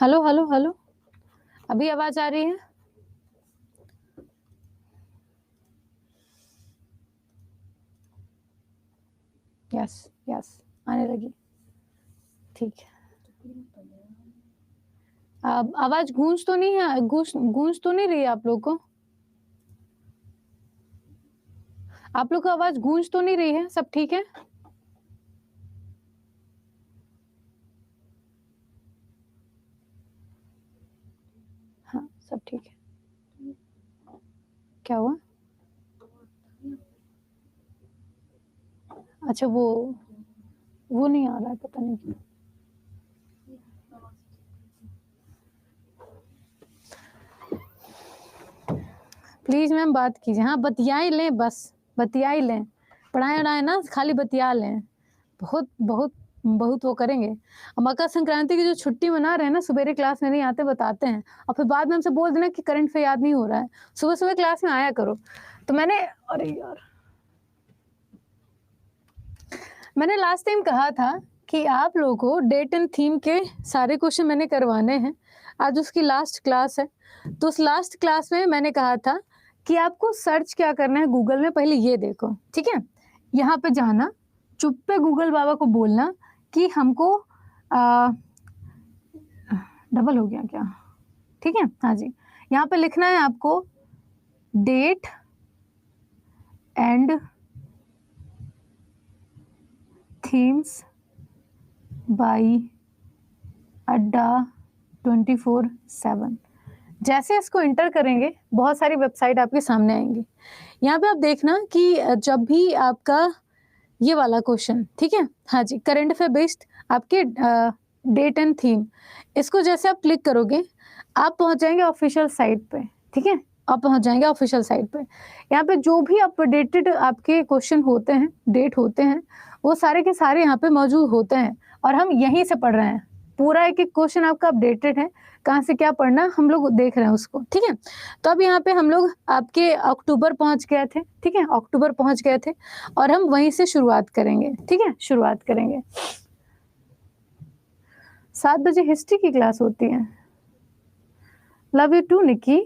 Hello hello hello, अभी आवाज आ रही है? यस यस, आने लगी। ठीक है। आवाज गूंज तो नहीं है? गूंज तो नहीं रही है आप लोग को? आप लोग को आवाज गूंज तो नहीं रही है? सब ठीक है? हाँ, सब ठीक है। क्या हुआ? अच्छा, वो नहीं आ रहा है, पता नहीं क्यों। प्लीज मैम बात कीजिए। हाँ, बतिया ही लें, बस बतिया ही लें। पढ़ाए उढ़ाए ना, खाली बतिया लें। बहुत बहुत बहुत वो करेंगे। और मकर संक्रांति की जो छुट्टी मना रहे हैं ना, सवेरे क्लास में नहीं आते, बताते हैं और फिर बाद में हमसे बोल देना कि करंट से याद नहीं हो रहा है। सुबह सुबह क्लास में आया करो। तो अरे यार, मैंने लास्ट टाइम कहा था कि आप लोगों को डेट एंड थीम के सारे क्वेश्चन मैंने करवाने हैं। आज उसकी लास्ट क्लास है। तो उस लास्ट क्लास में मैंने कहा था कि आपको सर्च क्या करना है गूगल में, पहले ये देखो, ठीक है? यहाँ पे जाना, चुप पे गूगल बाबा को बोलना कि हमको डबल हो गया क्या? ठीक है, हाँ जी। यहाँ पे लिखना है आपको डेट एंड थीम्स बाई अड्डा 24/7। जैसे इसको इंटर करेंगे, बहुत सारी वेबसाइट आपके सामने आएंगी। यहाँ पे आप देखना कि जब भी आपका ये वाला क्वेश्चन, ठीक है, हाँ जी, करंट अफेयर बेस्ड आपके डेट एंड थीम, इसको जैसे आप क्लिक करोगे आप पहुंच जाएंगे ऑफिशियल साइट पे, ठीक है? आप पहुंच जाएंगे ऑफिशियल साइट पे। यहाँ पे जो भी अपडेटेड आपके क्वेश्चन होते हैं, डेट होते हैं, वो सारे के सारे यहाँ पे मौजूद होते हैं और हम यहीं से पढ़ रहे हैं। पूरा एक एक क्वेश्चन आपका अपडेटेड है, कहाँ से क्या पढ़ना हम लोग देख रहे हैं उसको, ठीक है? तो अब यहाँ पे हम लोग आपके अक्टूबर पहुंच गए थे, ठीक है, अक्टूबर पहुंच गए थे और हम वहीं से शुरुआत करेंगे, ठीक है? शुरुआत करेंगे। 7 बजे हिस्ट्री की क्लास होती है। Love you too Nikki.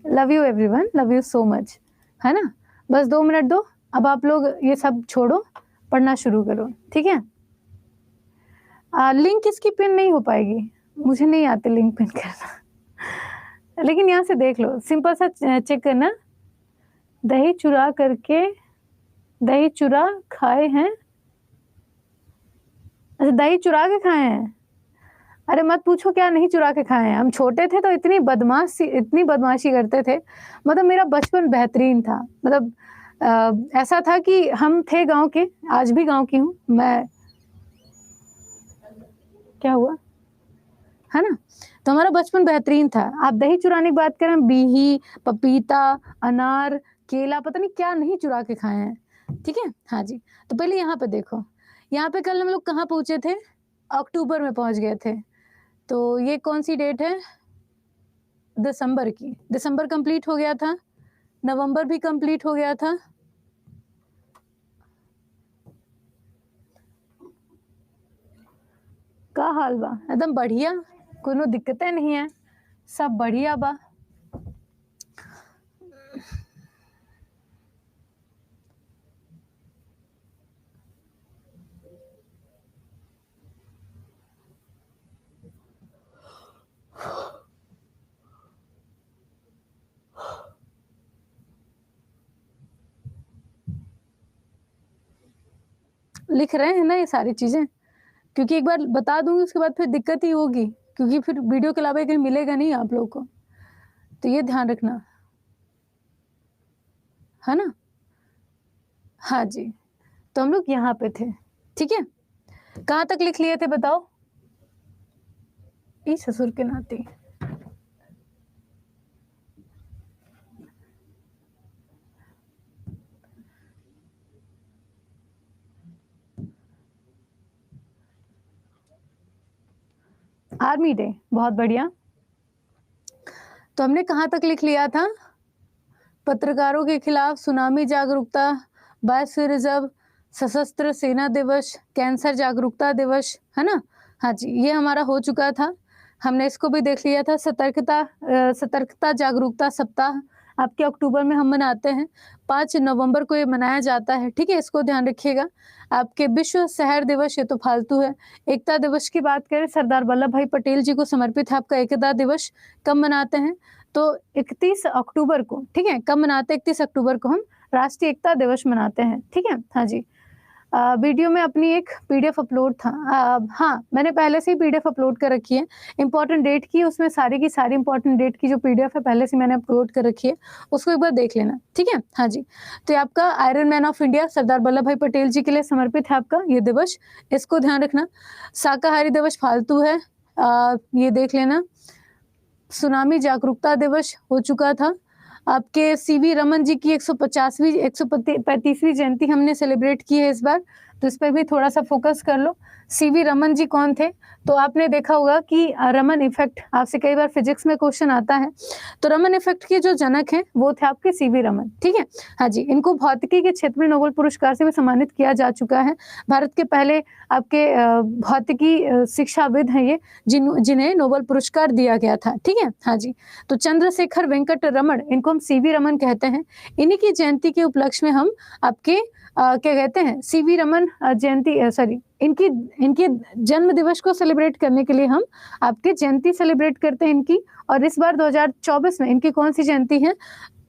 Love you everyone, love you so much, है ना? बस 2 मिनट दो, अब आप लोग ये सब छोड़ो, पढ़ना शुरू करो, ठीक है? लिंक इसकी पिन नहीं हो पाएगी, मुझे नहीं आते लिंक पिन करना। लेकिन यहाँ से देख लो, सिंपल सा चेक करना। दही चुरा करके, दही चुरा खाए हैं। अच्छा, दही चुरा के खाए हैं? अरे मत पूछो क्या नहीं चुरा के खाए हैं। हम छोटे थे तो इतनी बदमाशी करते थे। मतलब मेरा बचपन बेहतरीन था। मतलब ऐसा था कि हम थे गांव के, आज भी गांव की हूँ मैं। क्या हुआ, है ना? तो हमारा बचपन बेहतरीन था। आप दही चुराने की बात करें, बिही, पपीता, अनार, केला, पता नहीं क्या नहीं चुरा के खाए हैं, ठीक है? हाँ जी। तो पहले यहाँ पे देखो, यहाँ पे कल हम लोग कहाँ पहुंचे थे? अक्टूबर में पहुंच गए थे। तो ये कौन सी डेट है? दिसंबर की। दिसंबर कंप्लीट हो गया था, नवंबर भी कंप्लीट हो गया था। का हाल बा? एकदम बढ़िया, कोनो दिक्कतें नहीं है, सब बढ़िया बा। लिख रहे हैं ना ये सारी चीजें, क्योंकि एक बार बता दूंगी उसके बाद फिर दिक्कत ही होगी, क्योंकि फिर वीडियो के अलावा कहीं मिलेगा नहीं आप लोगों को। तो ये ध्यान रखना, है ना? हाँ जी। तो हम लोग यहाँ पे थे, ठीक है? कहाँ तक लिख लिए थे बताओ? ई ससुर के नाती। आर्मी डे, बहुत बढ़िया। तो हमने कहाँ तक लिख लिया था? पत्रकारों के खिलाफ सुनामी जागरूकता, बायोस्फीयर रिजर्व, सशस्त्र सेना दिवस, कैंसर जागरूकता दिवस, है ना? हाँ जी, ये हमारा हो चुका था, हमने इसको भी देख लिया था। सतर्कता जागरूकता सप्ताह आपके अक्टूबर में हम मनाते हैं, 5 नवंबर को ये मनाया जाता है, ठीक है? इसको ध्यान रखिएगा। आपके विश्व शहर दिवस, ये तो फालतू है। एकता दिवस की बात करें, सरदार वल्लभ भाई पटेल जी को समर्पित है आपका एकता दिवस। कब मनाते हैं? तो 31 अक्टूबर को, ठीक है? कब मनाते हैं? 31 अक्टूबर को हम राष्ट्रीय एकता दिवस मनाते हैं, ठीक है? हाँ जी। वीडियो में अपनी एक पीडीएफ अपलोड था। हाँ, मैंने पहले से ही पीडीएफ अपलोड कर रखी है। इम्पोर्टेंट डेट की, उसमें सारी की सारी इम्पोर्टेंट डेट की जो पीडीएफ है पहले से मैंने अपलोड कर रखी है, उसको एक बार देख लेना, ठीक है? हाँ जी। तो ये आपका iron man of India Sardar Vallabh भाई पटेल जी के लिए समर्पित है आपका ये दिवस, इसको ध्यान रखना। शाकाहारी दिवस फालतू है, ये देख लेना। सुनामी जागरूकता दिवस हो चुका था। आपके सीवी रमन जी की 135वीं जयंती हमने सेलिब्रेट की है इस बार, तो इस पर भी थोड़ा सा फोकस कर लो। सीवी रमन जी कौन थे? तो आपने देखा होगा कि रमन इफेक्ट, आपसे कई बार फिजिक्स में क्वेश्चन आता है, तो रमन इफेक्ट के जो जनक हैं वो थे आपके सीवी रमन, ठीक है? हाँ जी, इनको भौतिकी के क्षेत्र में नोबेल पुरस्कार से भी सम्मानित किया जा चुका है। भारत के पहले आपके भौतिकी शिक्षाविद हैं ये, जिन्हें नोबेल पुरस्कार दिया गया था, ठीक है? हाँ जी। तो चंद्रशेखर वेंकट रमन, इनको हम सीवी रमन कहते हैं। इन्हीं की जयंती के उपलक्ष्य में हम आपके क्या कहते हैं, सीवी रमन जयंती, सॉरी, इनके जन्म दिवस को सेलिब्रेट करने के लिए हम आपके जयंती सेलिब्रेट करते हैं इनकी। और इस बार 2024 में इनकी कौन सी जयंती है?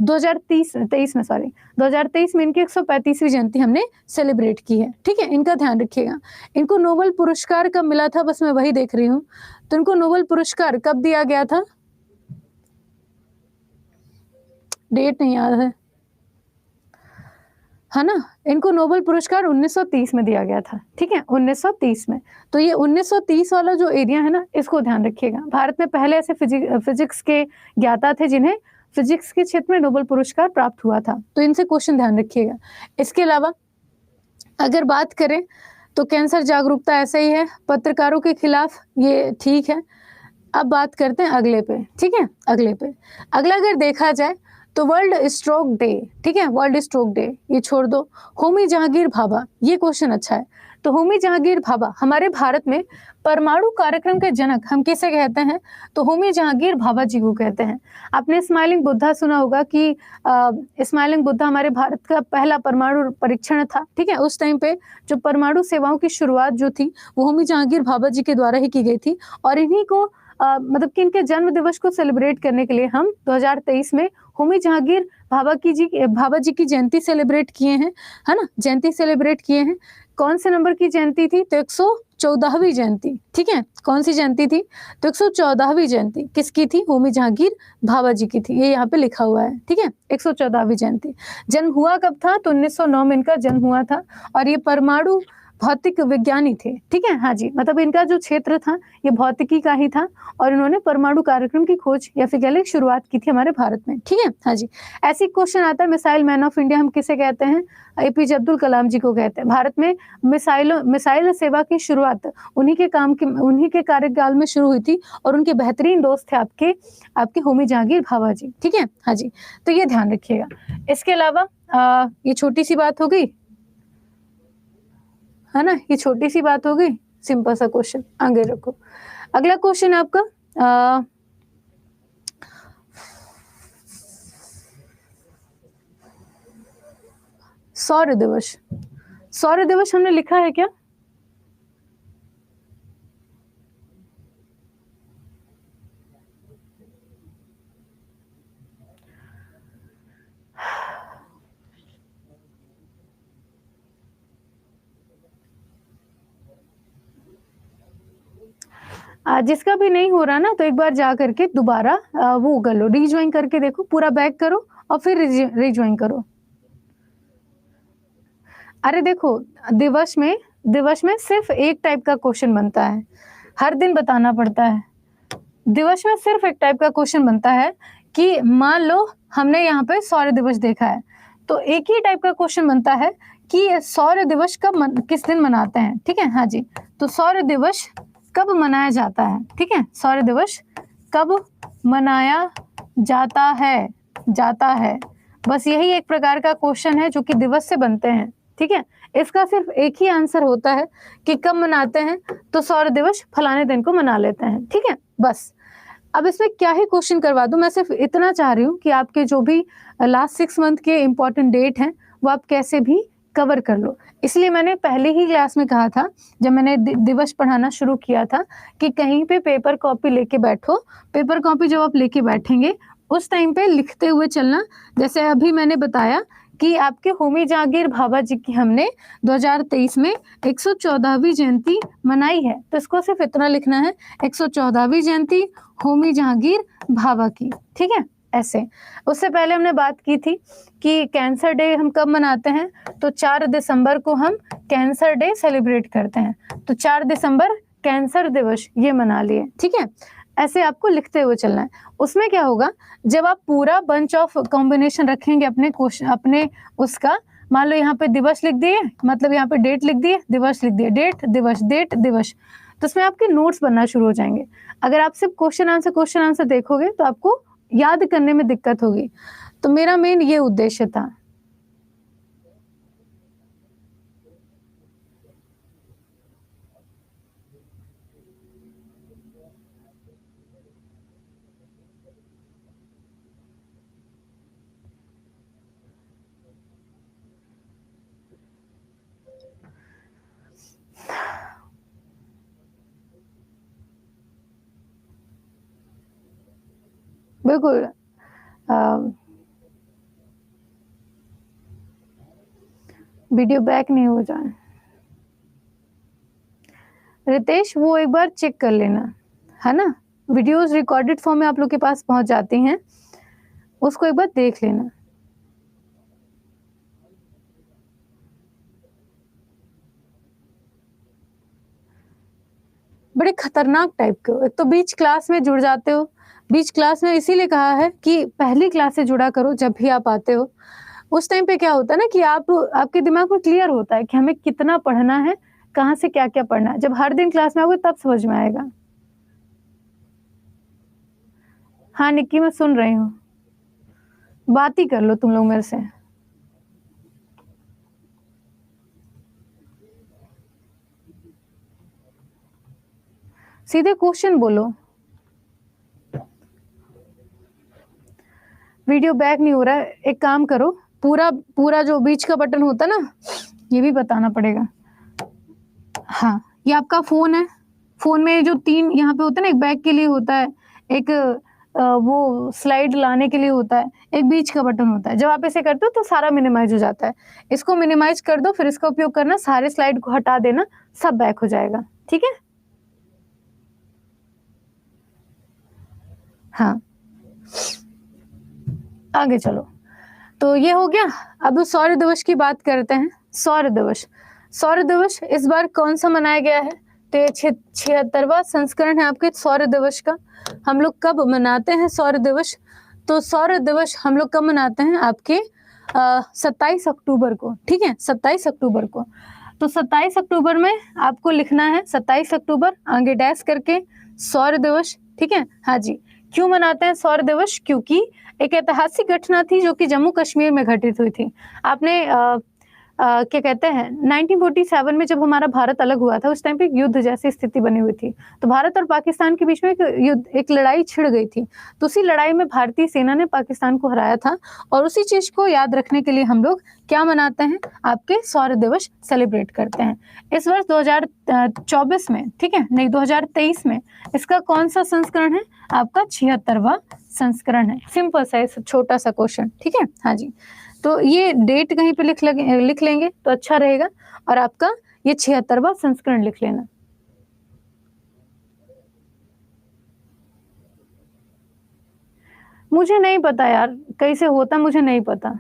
2023 में इनकी 135वीं जयंती हमने सेलिब्रेट की है, ठीक है? इनका ध्यान रखिएगा। इनको नोबेल पुरस्कार कब मिला था, बस मैं वही देख रही हूँ। तो इनको नोबेल पुरस्कार कब दिया गया था? डेट नहीं याद है ना? इनको नोबेल पुरस्कार 1930 में दिया गया था, ठीक है? 1930 में। तो ये 1930 वाला जो एरिया है ना, इसको ध्यान रखिएगा। भारत में पहले ऐसे फिजिक्स के ज्ञाता थे जिन्हें फिजिक्स के क्षेत्र में नोबेल पुरस्कार प्राप्त हुआ था, तो इनसे क्वेश्चन ध्यान रखिएगा। इसके अलावा अगर बात करें तो कैंसर जागरूकता ऐसा ही है, पत्रकारों के खिलाफ, ये ठीक है। अब बात करते हैं अगले पे, ठीक है? अगले पे अगला अगर देखा जाए तो वर्ल्ड स्ट्रोक डे, ठीक है? वर्ल्ड स्ट्रोक डे ये छोड़ दो। होमी जहांगीर भाभा, ये क्वेश्चन अच्छा है। तो होमी जहांगीर भाभा हमारे भारत में परमाणु कार्यक्रम के जनक हम किसे कहते हैं? तो होमी जहांगीर भाभा जी को कहते हैं। आपने स्माइलिंग बुद्धा सुना होगा कि स्माइलिंग बुद्धा हमारे भारत का पहला परमाणु परीक्षण था, ठीक है? उस टाइम पे जो परमाणु सेवाओं की शुरुआत जो थी वो होमी जहांगीर भाभा जी के द्वारा ही की गई थी। और इन्हीं को मतलब कि इनके जन्म दिवस को सेलिब्रेट करने के लिए हम 2023 में होमी जहांगीर भाभा जी की जयंती सेलिब्रेट किए हैं, है ना? जयंती सेलिब्रेट किए हैं। कौन से नंबर की जयंती थी? तो 114वीं जयंती, ठीक है? कौन सी जयंती थी? तो 114वीं जयंती किसकी थी? होमी जहांगीर भाभा जी की थी, ये यहाँ पे लिखा हुआ है, ठीक है? 114वीं जयंती। जन्म हुआ कब था? तो 1909 में इनका जन्म हुआ था। और ये परमाणु भौतिक विज्ञानी थे, ठीक है? हाँ जी, मतलब इनका जो क्षेत्र था ये भौतिकी का ही था और इन्होंने परमाणु कार्यक्रम की खोज या फिर कह लें शुरुआत की थी हमारे भारत में, ठीक है? हाँ जी। ऐसी क्वेश्चन आता है, मिसाइल मैन ऑफ इंडिया हम किसे कहते हैं? एपीजे अब्दुल कलाम जी को कहते हैं। भारत में मिसाइल सेवा की शुरुआत उन्हीं के कार्यकाल में शुरू हुई थी और उनके बेहतरीन दोस्त थे आपके होमी जहांगीर भाभा जी, ठीक है? हाँ जी, तो ये ध्यान रखिएगा। इसके अलावा ये छोटी सी बात हो गई, है ना? ये छोटी सी बात हो गई, सिंपल सा क्वेश्चन, आगे रखो। अगला क्वेश्चन आपका सौर दिवस। सौर दिवस हमने लिखा है क्या? जिसका भी नहीं हो रहा ना, तो एक बार जा करके दोबारा वो कर लो, रिज्वाइन करके देखो, पूरा बैक करो और फिर रिज्वाइन करो। अरे देखो, दिवस में सिर्फ एक टाइप का क्वेश्चन बनता है, हर दिन बताना पड़ता है। दिवस में सिर्फ एक टाइप का क्वेश्चन बनता है कि मान लो हमने यहाँ पे सौर दिवस देखा है, तो एक ही टाइप का क्वेश्चन बनता है कि सौर दिवस किस दिन मनाते हैं, ठीक है? हाँ जी, तो सौर दिवस कब मनाया जाता है, ठीक है? सौर दिवस कब मनाया जाता है बस यही एक प्रकार का क्वेश्चन है जो कि दिवस से बनते हैं, ठीक है। इसका सिर्फ एक ही आंसर होता है कि कब मनाते हैं, तो सौर दिवस फलाने दिन को मना लेते हैं, ठीक है, बस। अब इसमें क्या ही क्वेश्चन करवा दूं, मैं सिर्फ इतना चाह रही हूँ कि आपके जो भी लास्ट 6 मंथ के इंपॉर्टेंट डेट हैं वो आप कैसे भी कवर कर लो। इसलिए मैंने पहले ही क्लास में कहा था, जब मैंने दिवस पढ़ाना शुरू किया था, कि कहीं पे पेपर कॉपी लेके बैठो। पेपर कॉपी जब आप लेके बैठेंगे उस टाइम पे लिखते हुए चलना। जैसे अभी मैंने बताया कि आपके होमी जहांगीर भाभा जी की हमने 2023 में 114वीं जयंती मनाई है, तो इसको सिर्फ इतना लिखना है, 114वीं जयंती होमी जहांगीर भाभा की, ठीक है, ऐसे। उससे पहले हमने बात की थी कि कैंसर डे हम कब मनाते हैं, तो 4 दिसंबर को हम कैंसर डे सेलिब्रेट करते हैं, तो 4 दिसंबर कैंसर दिवस ये मना लिए, ठीक है। ऐसे आपको लिखते हुए चलना है। उसमें क्या होगा, जब आप पूरा बंच ऑफ कॉम्बिनेशन रखेंगे अपने क्वेश्चन, अपने उसका, मान लो यहाँ पे दिवस लिख दिए, मतलब यहाँ पे डेट लिख दिए, दिवस लिख दिए, डेट दिवस, डेट दिवस, तो उसमें आपके नोट्स बनना शुरू हो जाएंगे। अगर आप सिर्फ क्वेश्चन आंसर देखोगे तो आपको याद करने में दिक्कत होगी। तो मेरा मेन ये उद्देश्य था। बिल्कुल। वीडियो बैक नहीं हो जाए रितेश, वो एक बार चेक कर लेना, है ना। वीडियोस रिकॉर्डेड फॉर्म में आप लोग के पास पहुंच जाती हैं, उसको एक बार देख लेना। बड़े खतरनाक टाइप के हो। एक तो बीच क्लास में जुड़ जाते हो, बीच क्लास में इसीलिए कहा है कि पहली क्लास से जुड़ा करो। जब भी आप आते हो उस टाइम पे क्या होता है ना कि आपके दिमाग में क्लियर होता है कि हमें कितना पढ़ना है, कहाँ से क्या क्या पढ़ना है। जब हर दिन क्लास में आओगे तब समझ में आएगा। हाँ निक्की, मैं सुन रही हूँ, बात ही कर लो तुम लोग मेरे से। सीधे क्वेश्चन बोलो। वीडियो बैक नहीं हो रहा है, एक काम करो, पूरा जो बीच का बटन होता है ना, ये भी बताना पड़ेगा। हाँ, ये आपका फोन है, फोन में जो 3 यहाँ पे होता है ना, एक बैक के लिए होता है, एक वो स्लाइड लाने के लिए होता है, एक बीच का बटन होता है। जब आप इसे करते हो तो सारा मिनिमाइज हो जाता है। इसको मिनिमाइज कर दो, फिर इसका उपयोग करना, सारे स्लाइड को हटा देना, सब बैक हो जाएगा, ठीक है। हाँ, आगे चलो। तो ये हो गया। अब सौर दिवस की बात करते हैं। सौर दिवस इस बार कौन सा मनाया गया है, तो ये 76वां संस्करण है आपके सौर दिवस का। हम लोग कब मनाते हैं सौर दिवस, तो सौर दिवस हम लोग कब मनाते हैं आपके 27 अक्टूबर को, ठीक है, 27 अक्टूबर को। तो 27 अक्टूबर में आपको लिखना है 27 अक्टूबर आगे डैश करके सौर दिवस, ठीक है। हाँ जी, क्यों मनाते हैं सौर दिवस, क्योंकि एक ऐतिहासिक घटना थी जो कि जम्मू कश्मीर में घटित हुई थी। आपने क्या कहते हैं 1947 में जब हमारा भारत अलग हुआ था, उस टाइम पे युद्ध जैसी स्थिति बनी हुई थी। तो भारत और पाकिस्तान के बीच में एक लड़ाई छिड़ गई थी। तो उसी लड़ाई में भारतीय सेना ने पाकिस्तान को हराया था, और उसी चीज को याद रखने के लिए हम लोग क्या मनाते हैं, आपके सौर दिवस सेलिब्रेट करते हैं। इस वर्ष 2024 में, ठीक है, नहीं 2023 में इसका कौन सा संस्करण है, आपका 76वां संस्करण है। सिंपल सा छोटा सा क्वेश्चन, ठीक है। हाँ जी, तो ये डेट कहीं पे लिख लेंगे तो अच्छा रहेगा, और आपका ये 76वां संस्करण लिख लेना। मुझे नहीं पता यार कैसे होता, मुझे नहीं पता।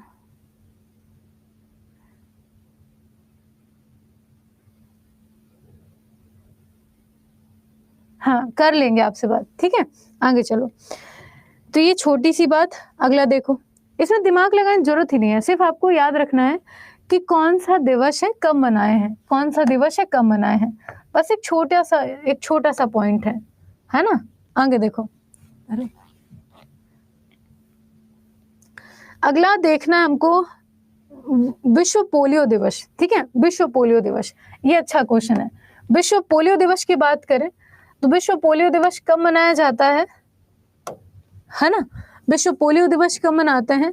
हाँ, कर लेंगे आपसे बात, ठीक है। आगे चलो। तो ये छोटी सी बात, अगला देखो। इसमें दिमाग लगाने की जरूरत ही नहीं है, सिर्फ आपको याद रखना है कि कौन सा दिवस है, कब मनाए हैं, कौन सा दिवस है, कब मनाए हैं। बस एक छोटा सा पॉइंट है ना। आगे देखो। अरे, अगला देखना है हमको विश्व पोलियो दिवस, ठीक है, विश्व पोलियो दिवस, ये अच्छा क्वेश्चन है। विश्व पोलियो दिवस की बात करें तो विश्व पोलियो दिवस कब मनाया जाता है ना? विश्व पोलियो दिवस कब मनाते हैं?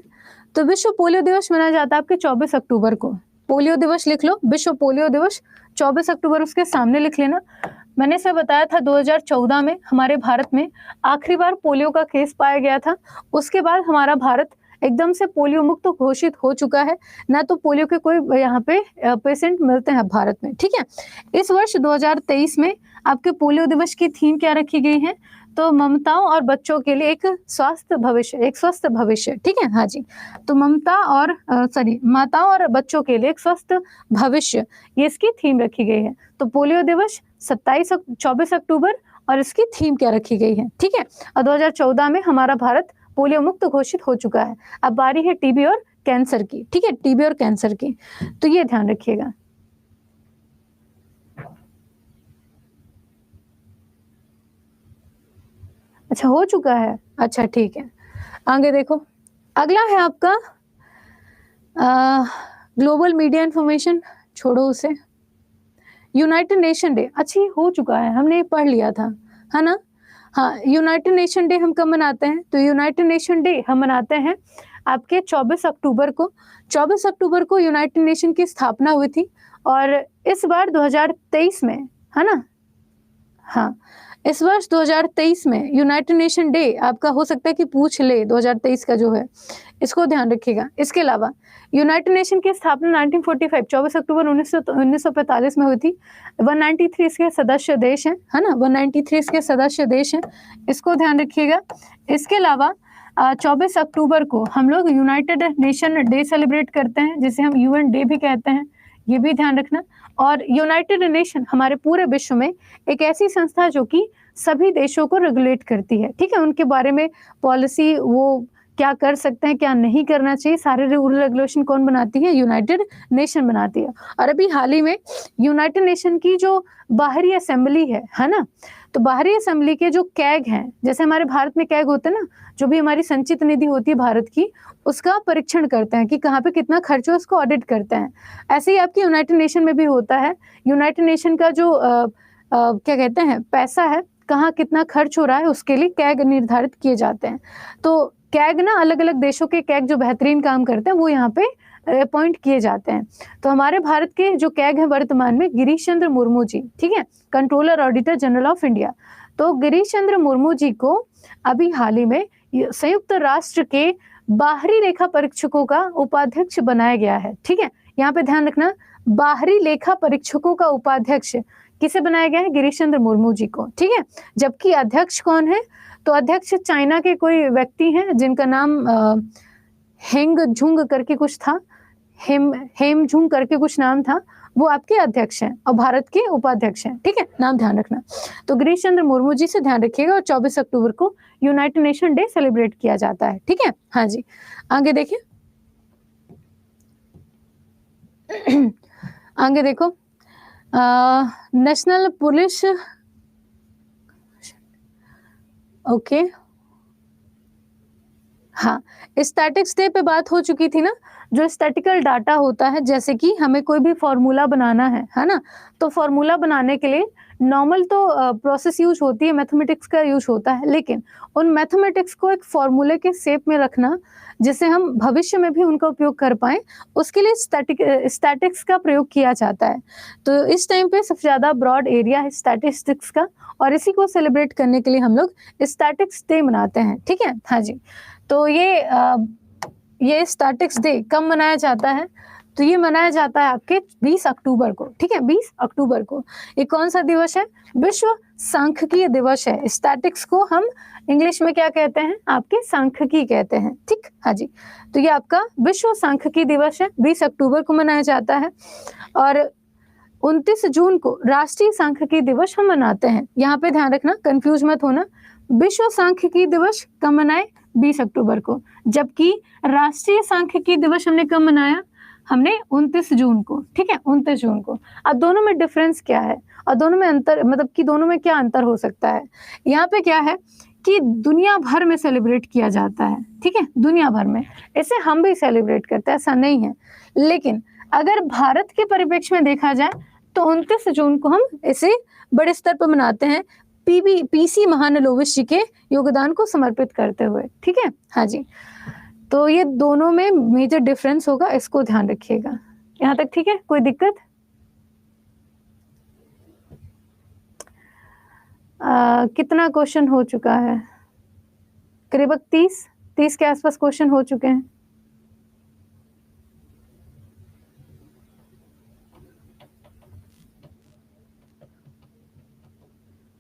तो विश्व पोलियो दिवस मनाया जाता है आपके 24 अक्टूबर को। पोलियो दिवस लिख लो, विश्व पोलियो दिवस 24 अक्टूबर, उसके सामने लिख लेना। मैंने इसे बताया था 2014 में हमारे भारत में आखिरी बार पोलियो का केस पाया गया था। उसके बाद हमारा भारत एकदम से पोलियो मुक्त घोषित हो चुका है, ना तो पोलियो के कोई यहाँ पे पेशेंट मिलते हैं भारत में, ठीक है। इस वर्ष 2023 में आपके पोलियो दिवस की थीम क्या रखी गई है? तो ममताओं और बच्चों के लिए एक स्वस्थ भविष्य, एक स्वस्थ भविष्य, ठीक है, हाँ जी। तो माताओं और बच्चों के लिए एक स्वस्थ भविष्य, ये इसकी थीम रखी गई है। तो पोलियो दिवस 24 अक्टूबर और इसकी थीम क्या रखी गई है, ठीक है। और 2014 में हमारा भारत पोलियो मुक्त घोषित हो चुका है। अब बारी है टीबी और कैंसर की, ठीक है, टीबी और कैंसर की, तो ये ध्यान रखिएगा। अच्छा, हो चुका है, अच्छा ठीक है। आगे देखो, अगला है आपका ग्लोबल मीडिया इंफॉर्मेशन, छोड़ो उसे। यूनाइटेड नेशन डे, अच्छा ये हो चुका है, हमने पढ़ लिया था, है ना। हाँ, यूनाइटेड नेशन डे हम कब मनाते हैं? तो यूनाइटेड नेशन डे हम मनाते हैं आपके 24 अक्टूबर को। 24 अक्टूबर को यूनाइटेड नेशन की स्थापना हुई थी और इस बार 2023 में, है ना, हाँ, इस वर्ष 2023 में यूनाइटेड नेशन डे आपका हो सकता है कि पूछ ले 2023 का जो है, इसको ध्यान रखिएगा। इसके अलावा यूनाइटेड नेशन की स्थापना 1945 24 अक्टूबर 1945 में हुई थी। 193 इसके सदस्य देश हैं, है ना, 193 इसके सदस्य देश हैं, इसको ध्यान रखिएगा। इसके अलावा 24 अक्टूबर को हम लोग यूनाइटेड नेशन डे सेलिब्रेट करते हैं, जिसे हम यूएन डे भी कहते हैं, ये भी ध्यान रखना। और यूनाइटेड नेशन हमारे पूरे विश्व में एक ऐसी संस्था जो कि सभी देशों को रेगुलेट करती है, ठीक है, उनके बारे में पॉलिसी, वो क्या कर सकते हैं, क्या नहीं करना चाहिए, सारे रूल रेगुलेशन कौन बनाती है? यूनाइटेड नेशन बनाती है। और अभी हाल ही में यूनाइटेड नेशन की जो बाहरी असेंबली है ना, तो बाहरी असेंबली के जो कैग हैं, जैसे हमारे भारत में कैग होते हैं ना, जो भी हमारी संचित निधि होती है भारत की, उसका परीक्षण करते हैं कि कहाँ पे कितना खर्च हो, उसको ऑडिट करते हैं। ऐसे ही आपकी यूनाइटेड नेशन में भी होता है। यूनाइटेड नेशन का जो क्या कहते हैं पैसा है, कहाँ कितना खर्च हो रहा है, उसके लिए कैग निर्धारित किए जाते हैं। तो कैग ना, अलग अलग देशों के कैग जो बेहतरीन काम करते हैं वो यहाँ पे अपॉइंट किए जाते हैं। तो हमारे भारत के जो कैग हैं वर्तमान में गिरीश चंद्र मुर्मू जी, ठीक है, controller auditor general of India. तो गिरीश चंद्र मुर्मू जी को अभी हाल ही में संयुक्त राष्ट्र के बाहरी लेखा परीक्षकों का उपाध्यक्ष बनाया गया है, ठीक है। यहाँ पे ध्यान रखना, बाहरी लेखा परीक्षकों का उपाध्यक्ष किसे बनाया गया है? गिरीश चंद्र मुर्मू जी को, ठीक है। जबकि अध्यक्ष कौन है? तो अध्यक्ष चाइना के कोई व्यक्ति हैं जिनका नाम हेंग झुंग करके कुछ था, हेम झुंग करके कुछ नाम था, वो आपके अध्यक्ष हैं और भारत के उपाध्यक्ष हैं, ठीक है, नाम ध्यान रखना। तो गिरीश चंद्र मुर्मू जी से ध्यान रखिएगा। और 24 अक्टूबर को यूनाइटेड नेशन डे सेलिब्रेट किया जाता है, ठीक है, हाँ जी। आगे देखिए, आगे देखो, नेशनल पुलिस, ओके, हाँ, स्टैटिक्स डे पे बात हो चुकी थी ना। जो स्टैटिकल डाटा होता है, जैसे कि हमें कोई भी फॉर्मूला बनाना है ना, तो फॉर्मूला बनाने के लिए नॉर्मल तो प्रोसेस यूज होती है, मैथमेटिक्स का यूज होता है, लेकिन उन मैथमेटिक्स को एक फॉर्मूले के शेप में रखना जिससे हम भविष्य में भी उनका उपयोग कर पाएं, उसके लिए स्टैटिक्स का प्रयोग किया जाता है। तो इस टाइम पे सबसे ज्यादा ब्रॉड एरिया है स्टैटिस्टिक्स का, और इसी को सेलिब्रेट करने के लिए हम लोग स्टैटिक्स डे मनाते हैं, ठीक है, हाँ जी। तो ये स्टैटिक्स डे कब मनाया जाता है? तो ये मनाया जाता है आपके 20 अक्टूबर को, ठीक है, 20 अक्टूबर को। ये कौन सा दिवस है? विश्व सांख्यिकी दिवस है। स्टैटिक्स को हम इंग्लिश में क्या कहते हैं? आपके सांख्यिकी कहते हैं, ठीक, हाँ जी। तो ये आपका विश्व सांख्यिकी दिवस है, 20 अक्टूबर को मनाया जाता है। और 29 जून को राष्ट्रीय सांख्यिकी दिवस हम मनाते हैं। यहाँ पे ध्यान रखना, कंफ्यूज मत होना, विश्व सांख्यिकी दिवस कब मनाए? 20 अक्टूबर को। जबकि राष्ट्रीय सांख्यिकी दिवस हमने कब मनाया? हमने 29 जून को, ठीक है, 29 जून को। अब दोनों में डिफरेंस क्या है और दोनों में अंतर, मतलब कि दोनों में क्या अंतर हो सकता है? यहाँ पे क्या है कि दुनिया भर में सेलिब्रेट किया जाता है, ठीक है, दुनिया भर में। इसे हम भी सेलिब्रेट करते हैं, ऐसा नहीं है। लेकिन अगर भारत के परिप्रेक्ष्य में देखा जाए तो 29 जून को हम इसे बड़े स्तर पर मनाते हैं, पीसी महानलोविश जी के योगदान को समर्पित करते हुए, ठीक है। हाँ जी, तो ये दोनों में मेजर डिफरेंस होगा, इसको ध्यान रखिएगा। यहाँ तक ठीक है, कोई दिक्कत? कितना क्वेश्चन हो चुका है? करीबन 30 के आसपास क्वेश्चन हो चुके हैं।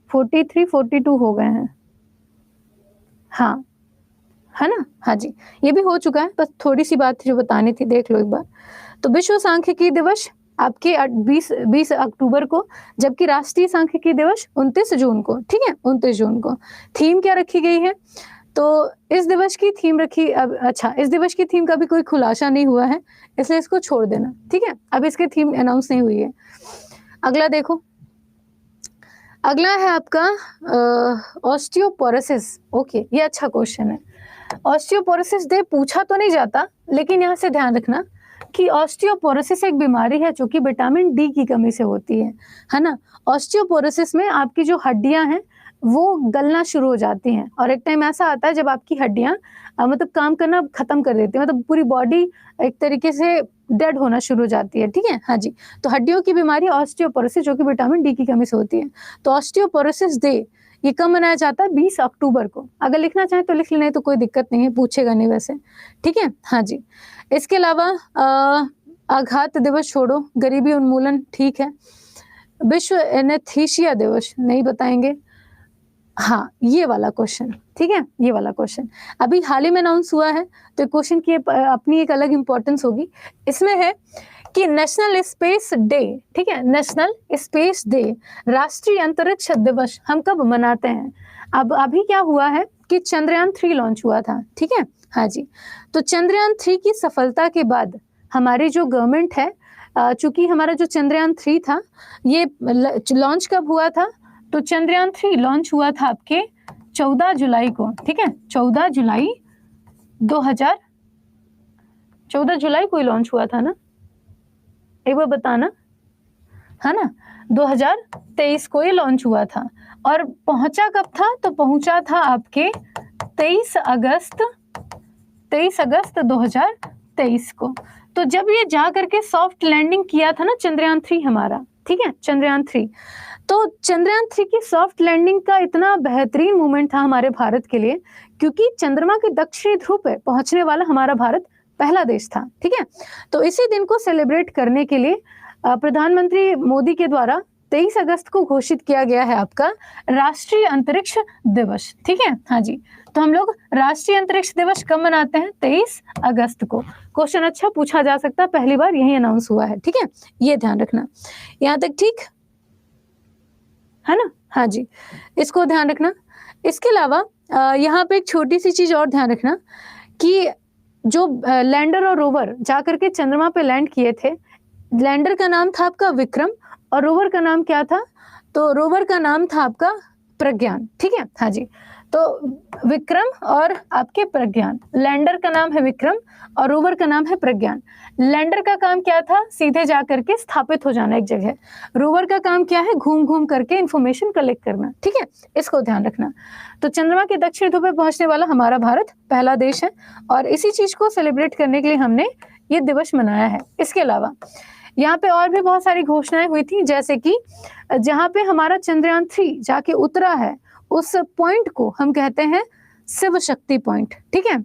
फोर्टी 42 हो गए हैं, हाँ, है ना? हाँ जी, ये भी हो चुका है, बस थोड़ी सी बात जो बतानी थी, देख लो एक बार। तो विश्व सांख्यिकी दिवस आपके 20 अक्टूबर को, जबकि राष्ट्रीय सांख्यिकी दिवस 29 जून को, ठीक है, 29 जून को। थीम क्या रखी गई है? तो इस दिवस की थीम रखी, अब अच्छा, इस दिवस की थीम का भी कोई खुलासा नहीं हुआ है, इसलिए इसको छोड़ देना, ठीक है। अब इसकी थीम अनाउंस नहीं हुई है। अगला देखो, अगला है आपका ऑस्टियोपोरोसिस। ओके, ये अच्छा क्वेश्चन है। ऑस्टियोपोरोसिस डे पूछा तो नहीं जाता, लेकिन यहाँ से ध्यान रखना कि ऑस्टियोपोरोसिस एक बीमारी है जो कि विटामिन डी की कमी से होती है ना। ऑस्टियोपोरोसिस में आपकी जो हड्डियां हैं वो गलना शुरू हो जाती हैं, और एक टाइम ऐसा आता है जब आपकी हड्डियां मतलब काम करना खत्म कर देती है, मतलब पूरी बॉडी एक तरीके से डेड होना शुरू हो जाती है, ठीक है। हाँ जी, तो हड्डियों की बीमारी ऑस्टियोपोरोसिस जो कि विटामिन डी की कमी से होती है। तो ऑस्टियोपोरोसिस डे ये कब मनाया जाता है? 20 अक्टूबर को। अगर लिखना चाहे तो लिख लेना, तो कोई दिक्कत नहीं है, पूछेगा नहीं वैसे, ठीक है। हाँ जी, इसके अलावा आघात दिवस छोड़ो, गरीबी उन्मूलन, ठीक है। विश्व एनेस्थीसिया दिवस नहीं बताएंगे, हाँ, ये वाला क्वेश्चन, ठीक है, ये वाला क्वेश्चन अभी हाल ही में अनाउंस हुआ है, तो क्वेश्चन की अपनी एक अलग इंपॉर्टेंस होगी। इसमें है कि नेशनल स्पेस डे, ठीक है, नेशनल स्पेस डे, राष्ट्रीय अंतरिक्ष दिवस हम कब मनाते हैं? अब अभी क्या हुआ है कि चंद्रयान 3 लॉन्च हुआ था, ठीक है। हाँ जी, तो चंद्रयान 3 की सफलता के बाद हमारी जो गवर्नमेंट है, चूंकि हमारा जो चंद्रयान 3 था ये लॉन्च कब हुआ था? तो चंद्रयान 3 लॉन्च हुआ था आपके 14 जुलाई को, ठीक है, 14 जुलाई 14 जुलाई को ही लॉन्च हुआ था ना, एक बार बताना, है ना, 2023 को ये लॉन्च हुआ था। और पहुंचा कब था? तो पहुंचा था आपके 23 अगस्त 2023 को। तो जब ये जा करके सॉफ्ट लैंडिंग किया था ना चंद्रयान 3 हमारा, ठीक है, चंद्रयान 3, तो चंद्रयान 3 की सॉफ्ट लैंडिंग का इतना बेहतरीन मोमेंट था हमारे भारत के लिए, क्योंकि चंद्रमा के दक्षिणी ध्रुव पे पहुंचने वाला हमारा भारत पहला देश था, ठीक है। तो इसी दिन को सेलिब्रेट करने के लिए प्रधानमंत्री मोदी के द्वारा 23 अगस्त को घोषित किया गया है आपका राष्ट्रीय अंतरिक्ष दिवस, ठीक है। हाँ जी, तो हम लोग राष्ट्रीय अंतरिक्ष दिवस कब मनाते हैं? 23 अगस्त को। क्वेश्चन अच्छा पूछा जा सकता है, पहली बार यही अनाउंस हुआ है, ठीक है, ये ध्यान रखना। यहाँ तक ठीक है ना? हाँ जी, इसको ध्यान रखना। इसके अलावा यहाँ पे एक छोटी सी चीज और ध्यान रखना कि जो लैंडर और रोवर जाकर के चंद्रमा पे लैंड किए थे, लैंडर का नाम था आपका विक्रम और रोवर का नाम क्या था? तो रोवर का नाम था आपका प्रज्ञान, ठीक है। हाँ जी, तो विक्रम और आपके प्रज्ञान, लैंडर का नाम है विक्रम और रोवर का नाम है प्रज्ञान। लैंडर का काम क्या था? सीधे जा करके स्थापित हो जाना एक जगह। रोवर का काम क्या है? घूम घूम करके इंफॉर्मेशन कलेक्ट करना, ठीक है, इसको ध्यान रखना। तो चंद्रमा के दक्षिण ध्रुव पे पहुंचने वाला हमारा भारत पहला देश है, और इसी चीज को सेलिब्रेट करने के लिए हमने ये दिवस मनाया है। इसके अलावा यहाँ पे और भी बहुत सारी घोषणाएं हुई थी, जैसे कि जहाँ पे हमारा चंद्रयान 3 जाके उतरा है, उस पॉइंट को हम कहते हैं शिव शक्ति पॉइंट, ठीक है।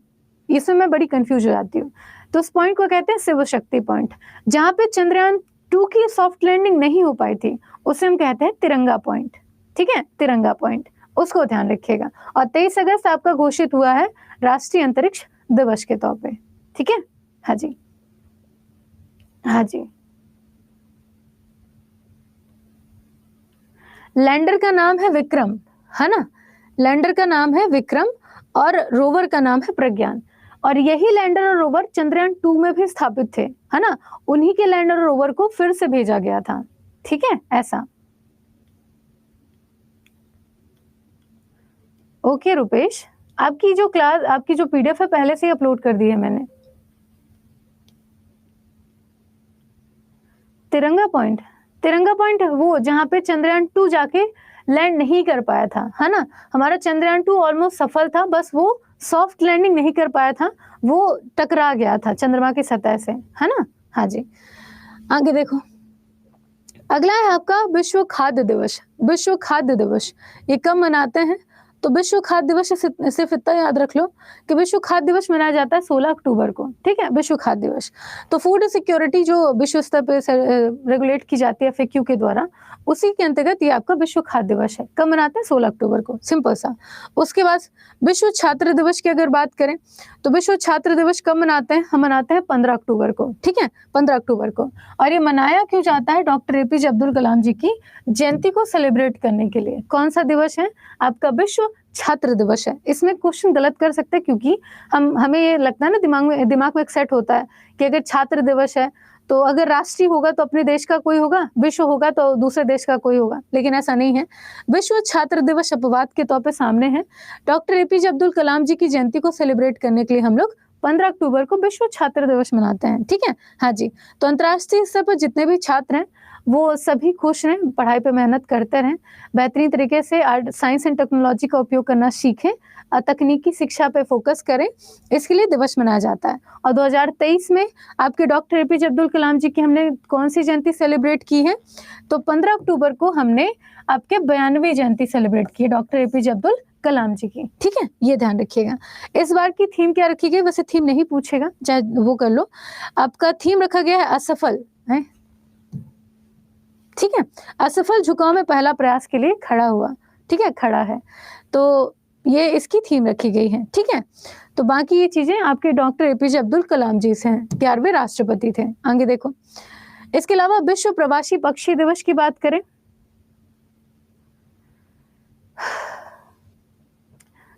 इसमें मैं बड़ी कंफ्यूज हो जाती हूँ, तो उस पॉइंट को कहते हैं शिव शक्ति पॉइंट। जहाँ पे चंद्रयान 2 की सॉफ्ट लैंडिंग नहीं हो पाई थी, उसे हम कहते हैं तिरंगा पॉइंट, ठीक है, तिरंगा पॉइंट, उसको ध्यान रखिएगा। और 23 अगस्त आपका घोषित हुआ है राष्ट्रीय अंतरिक्ष दिवस के तौर पे, ठीक है। हाँ जी, हाँ जी, लैंडर का नाम है विक्रम, है ना, लैंडर का नाम है विक्रम और रोवर का नाम है प्रज्ञान। और यही लैंडर और रोवर चंद्रयान 2 में भी स्थापित थे, है ना, उन्हीं के लैंडर और रोवर को फिर से भेजा गया था, ठीक है, ऐसा। ओके रुपेश, आपकी जो क्लास, आपकी जो पीडीएफ है पहले से ही अपलोड कर दी है मैंने। तिरंगा पॉइंट, तिरंगा पॉइंट वो जहाँ पे चंद्रयान 2 जाके लैंड नहीं कर पाया था, है ना। हमारा चंद्रयान 2 ऑलमोस्ट सफल था, बस वो सॉफ्ट लैंडिंग नहीं कर पाया था, वो टकरा गया था चंद्रमा की सतह से, है ना। हाँ जी, आगे देखो, अगला है आपका विश्व खाद्य दिवस। विश्व खाद्य दिवस ये कब मनाते हैं? तो विश्व खाद्य दिवस सिर्फ इतना याद रख लो कि विश्व खाद्य दिवस मनाया जाता है 16 अक्टूबर को, ठीक है, विश्व खाद्य दिवस। तो फूड सिक्योरिटी जो विश्व स्तर पे रेगुलेट की जाती है FAQ के द्वारा, उसी के अंतर्गत ये आपका विश्व खाद्य दिवस है। कब मनाते हैं? 16 अक्टूबर को, सिंपल सा। उसके बाद विश्व छात्र दिवस की अगर बात करें तो विश्व छात्र दिवस कब मनाते हैं? हम मनाते हैं 15 अक्टूबर को, ठीक है, 15 अक्टूबर को। और ये मनाया क्यों जाता है? डॉक्टर APJ अब्दुल कलाम जी की जयंती को सेलिब्रेट करने के लिए। कौन सा दिवस है? आपका विश्व छात्र दिवस है। इसमें क्वेश्चन गलत कर सकते हैं क्योंकि हमें ये लगता है ना, दिमाग में एक सेट होता है कि अगर छात्र दिवस है तो अगर राष्ट्रीय होगा तो अपने देश का कोई होगा, विश्व होगा तो दूसरे देश का कोई होगा, लेकिन ऐसा नहीं है। विश्व छात्र दिवस अपवाद के तौर पे सामने है। डॉक्टर APJ अब्दुल कलाम जी की जयंती को सेलिब्रेट करने के लिए हम लोग 15 अक्टूबर को विश्व छात्र दिवस मनाते हैं, ठीक है। हाँ जी, तो अंतर्राष्ट्रीय स्तर पर जितने भी छात्र हैं वो सभी खुश रहें, पढ़ाई पे मेहनत करते रहें, बेहतरीन तरीके से साइंस एंड टेक्नोलॉजी का उपयोग करना सीखें, तकनीकी शिक्षा पे फोकस करें, इसके लिए दिवस मनाया जाता है। और 2023 में आपके डॉक्टर APJ अब्दुल कलाम जी की हमने कौन सी जयंती सेलिब्रेट की है? तो 15 अक्टूबर को हमने आपके 92वीं जयंती सेलिब्रेट की है डॉक्टर APJ अब्दुल कलाम जी की, ठीक है, ये ध्यान रखिएगा। इस बार की थीम क्या रखी गई? वैसे थीम नहीं पूछेगा, चाहे वो कर लो। आपका थीम रखा गया है असफल, है, ठीक है, असफल झुकाव में पहला प्रयास के लिए खड़ा हुआ, ठीक है, खड़ा है, तो ये इसकी थीम रखी गई है, ठीक है। तो बाकी ये चीजें आपके डॉक्टर APJ अब्दुल कलाम जी से हैं, 11वें राष्ट्रपति थे। आगे देखो, इसके अलावा विश्व प्रवासी पक्षी दिवस की बात करें,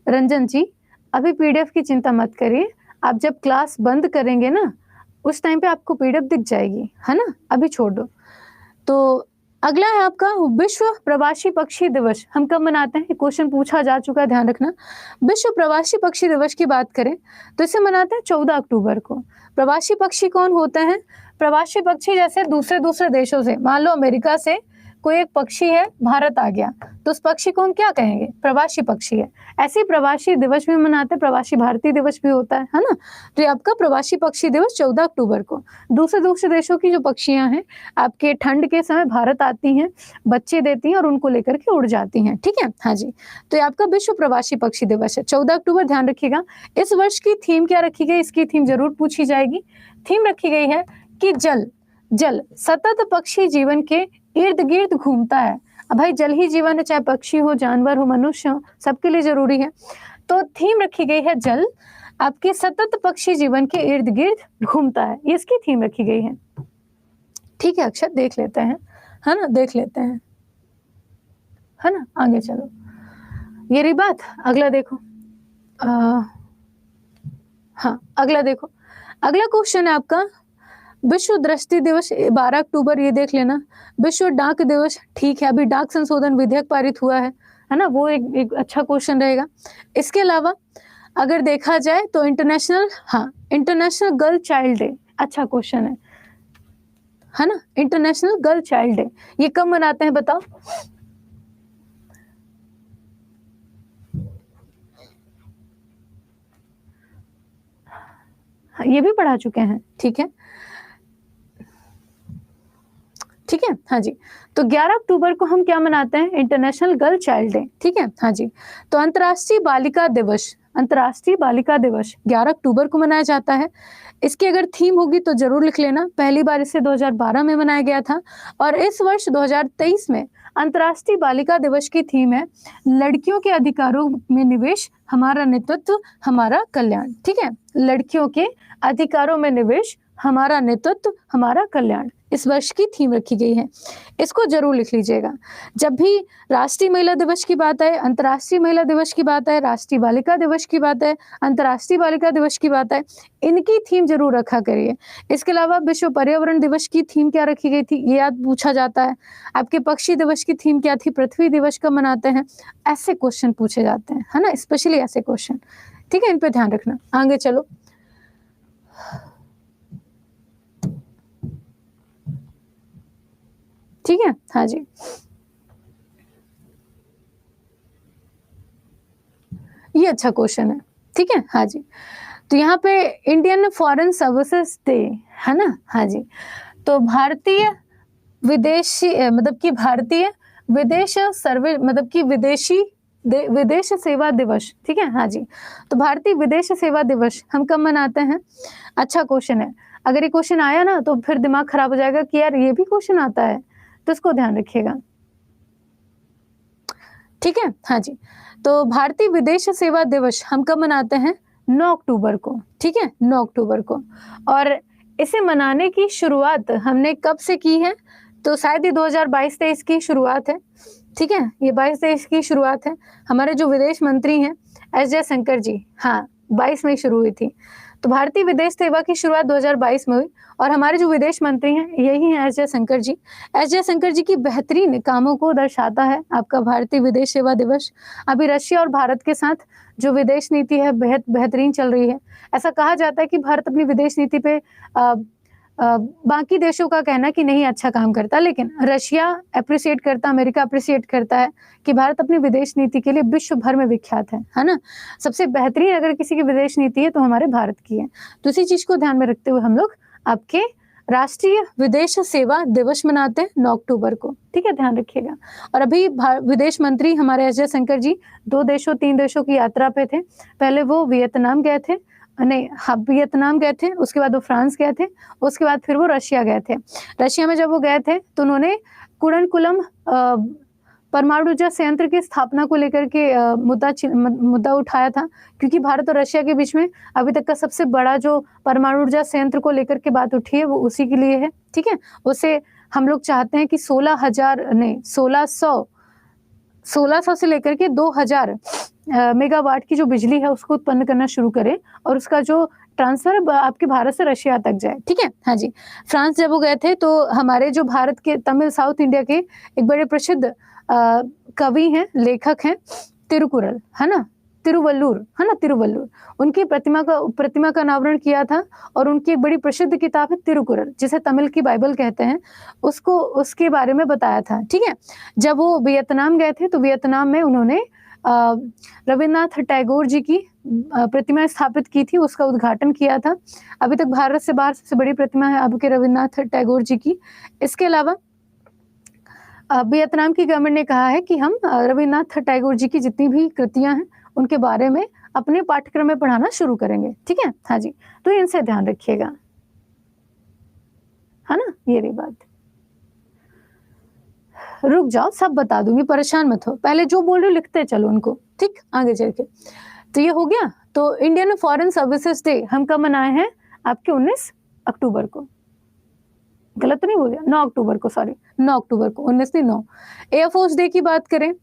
रंजन जी अभी PDF की चिंता मत करिए, आप जब क्लास बंद करेंगे ना उस टाइम पे आपको PDF दिख जाएगी, है ना, अभी छोड़ दो। तो अगला है आपका विश्व प्रवासी पक्षी दिवस। हम कब मनाते हैं? क्वेश्चन पूछा जा चुका है, ध्यान रखना। विश्व प्रवासी पक्षी दिवस की बात करें तो इसे मनाते हैं 14 अक्टूबर को। प्रवासी पक्षी कौन होते हैं? प्रवासी पक्षी जैसे दूसरे देशों से, मान लो अमेरिका से कोई एक पक्षी है, भारत आ गया, तो उस पक्षी को हम क्या कहेंगे? प्रवासी पक्षी है। ऐसे ही प्रवासी दिवस भी मनाते हैं, प्रवासी भारतीय दिवस भी होता है ना। तो ये आपका प्रवासी पक्षी दिवस 14 अक्टूबर को। दूसरे देशों की जो पक्षियां हैं आपके ठंड के समय भारत आती हैं, बच्चे देती हैं और उनको लेकर के उड़ जाती हैं, ठीक है। हाँ जी, तो ये आपका विश्व प्रवासी पक्षी दिवस है 14 अक्टूबर, ध्यान रखिएगा। इस वर्ष की थीम क्या रखी गई? इसकी थीम जरूर पूछी जाएगी। थीम रखी गई है कि जल सतत पक्षी जीवन के इर्द गिर्द घूमता है। अब भाई जल ही जीवन है, चाहे पक्षी हो, जानवर हो, मनुष्य हो, सबके लिए जरूरी है। तो थीम रखी गई है जल आपके सतत पक्षी जीवन के इर्द गिर्द घूमता है, ये इसकी थीम रखी गई है, ठीक है। अक्षर देख लेते हैं, है ना, देख लेते हैं, है ना। आगे चलो, ये रही बात। अगला देखो, हाँ अगला देखो, अगला क्वेश्चन है आपका विश्व दृष्टि दिवस 12 अक्टूबर, ये देख लेना। विश्व डाक दिवस, ठीक है, अभी डाक संशोधन विधेयक पारित हुआ है ना, वो एक अच्छा क्वेश्चन रहेगा। इसके अलावा अगर देखा जाए तो इंटरनेशनल गर्ल चाइल्ड डे, अच्छा क्वेश्चन है ना। इंटरनेशनल गर्ल चाइल्ड डे ये कब मनाते हैं बताओ? ये भी पढ़ा चुके हैं, ठीक है, ठीक है। हाँ जी, तो 11 अक्टूबर को हम क्या मनाते हैं? इंटरनेशनल गर्ल चाइल्ड डे, ठीक है। हाँ जी, तो अंतर्राष्ट्रीय बालिका दिवस 11 अक्टूबर को मनाया जाता है। इसकी अगर थीम होगी तो जरूर लिख लेना। पहली बार इसे 2012 में मनाया गया था और इस वर्ष 2023 में अंतर्राष्ट्रीय बालिका दिवस की थीम है लड़कियों के अधिकारों में निवेश, हमारा नेतृत्व, हमारा कल्याण, ठीक है। लड़कियों के अधिकारों में निवेश, हमारा नेतृत्व, हमारा कल्याण, इस वर्ष की थीम रखी गई है, इसको जरूर लिख लीजिएगा। जब भी राष्ट्रीय महिला दिवस की बात आए, अंतर्राष्ट्रीय महिला दिवस की बात आए, राष्ट्रीय बालिका दिवस की बात है, अंतर्राष्ट्रीय बालिका दिवस की बात है, इनकी थीम जरूर रखा करिए। इसके अलावा विश्व पर्यावरण दिवस की थीम क्या रखी गई थी, ये याद पूछा जाता है। आपके पक्षी दिवस की थीम क्या थी, पृथ्वी दिवस कब मनाते हैं, ऐसे क्वेश्चन पूछे जाते हैं, है ना, स्पेशली ऐसे क्वेश्चन। ठीक है, इन पे ध्यान रखना। आगे चलो, ठीक है, हाँ जी, ये अच्छा क्वेश्चन है। ठीक है, हाँ जी, तो यहाँ पे इंडियन फॉरेन सर्विसेज डे, है ना, हाँ जी, तो भारतीय विदेशी मतलब कि भारतीय विदेश सर्वे मतलब कि विदेश सेवा दिवस, ठीक है, हाँ जी, तो भारतीय विदेश सेवा दिवस हम कब मनाते हैं। अच्छा क्वेश्चन है, अगर ये क्वेश्चन आया ना तो फिर दिमाग खराब हो जाएगा कि यार ये भी क्वेश्चन आता है, तो इसको ध्यान रखिएगा। ठीक है, हाँ जी, तो भारतीय विदेश सेवा दिवस हम कब मनाते हैं, 9 अक्टूबर को। ठीक है, 9 अक्टूबर को। और इसे मनाने की शुरुआत हमने कब से की है, तो शायद ये 2022-23 की शुरुआत है। ठीक है, ये 22-23 की शुरुआत है। हमारे जो विदेश मंत्री हैं एस जयशंकर जी, हाँ, 22 में शुरू हुई थी। तो भारतीय विदेश सेवा की शुरुआत 2022 में हुई, और हमारे जो विदेश मंत्री हैं यही हैं एस जयशंकर जी। एस जयशंकर जी की बेहतरीन कामों को दर्शाता है आपका भारतीय विदेश सेवा दिवस। अभी रशिया और भारत के साथ जो विदेश नीति है बेहतरीन चल रही है। ऐसा कहा जाता है कि भारत अपनी विदेश नीति पे बाकी देशों का कहना कि नहीं अच्छा काम करता, लेकिन रशिया अप्रिशिएट करता, अमेरिका अप्रिशिएट करता है कि भारत अपनी विदेश नीति के लिए विश्व भर में विख्यात है ना। सबसे बेहतरीन अगर किसी की विदेश नीति है तो हमारे भारत की है। तो इसी चीज को ध्यान में रखते हुए हम लोग आपके राष्ट्रीय विदेश सेवा दिवस मनाते हैं 9 अक्टूबर को। ठीक है, ध्यान रखिएगा। और अभी विदेश मंत्री हमारे एस जयशंकर जी 2 देशों 3 देशों की यात्रा पे थे। पहले वो वियतनाम गए थे, नहीं हाँ, वियतनाम गए थे, उसके बाद वो फ्रांस गए थे, उसके बाद फिर वो रशिया गए थे। रशिया में जब वो गए थे तो उन्होंने कुडनकुलम परमाणु ऊर्जा संयंत्र की स्थापना को लेकर के मुद्दा उठाया था, क्योंकि भारत और रशिया के बीच में अभी तक का सबसे बड़ा जो परमाणु ऊर्जा संयंत्र को लेकर के बात उठी है वो उसी के लिए है। ठीक है, उसे हम लोग चाहते हैं कि 1600 से लेकर के 2000 मेगावाट की जो बिजली है उसको उत्पन्न करना शुरू करें, और उसका जो ट्रांसफर आपके भारत से रशिया तक जाए। ठीक है, हाँ जी, फ्रांस जब वो गए थे तो हमारे जो भारत के तमिल साउथ इंडिया के एक बड़े प्रसिद्ध कवि हैं, लेखक हैं, तिरुकुरल, है ना, तिरुवल्लुर, है ना, तिरुवल्लुर, उनकी प्रतिमा का अनावरण किया था, और उनकी एक बड़ी प्रसिद्ध किताब है तिरुकुरल, जिसे तमिल की बाइबल कहते हैं, उसको उसके बारे में बताया था। ठीक है, जब वो वियतनाम गए थे तो वियतनाम में उन्होंने रविन्द्रनाथ टैगोर जी की प्रतिमा स्थापित की थी, उसका उद्घाटन किया था। अभी तक भारत से बाहर सबसे बड़ी प्रतिमा है आपके रविन्द्रनाथ टैगोर जी की। इसके अलावा वियतनाम की गवर्नमेंट ने कहा है कि हम रविन्द्रनाथ टैगोर जी की जितनी भी कृतियां हैं उनके बारे में अपने पाठ्यक्रम में पढ़ाना शुरू करेंगे। ठीक है, हाँ जी, तो इनसे ध्यान रखिएगा, है ना, ये रही बात। रुक जाओ, सब बता दूंगी, परेशान मत हो, पहले जो बोल रहे हो लिखते चलो उनको। ठीक, आगे चल के तो ये हो गया। तो इंडियन फॉरेन सर्विसेज डे हम कब मनाए हैं, आपके 19 अक्टूबर को। गलत तो नहीं बोल दिया, 9 अक्टूबर को, सॉरी 9 अक्टूबर को, 19 नहीं 9। एयरफोर्स डे की बात करें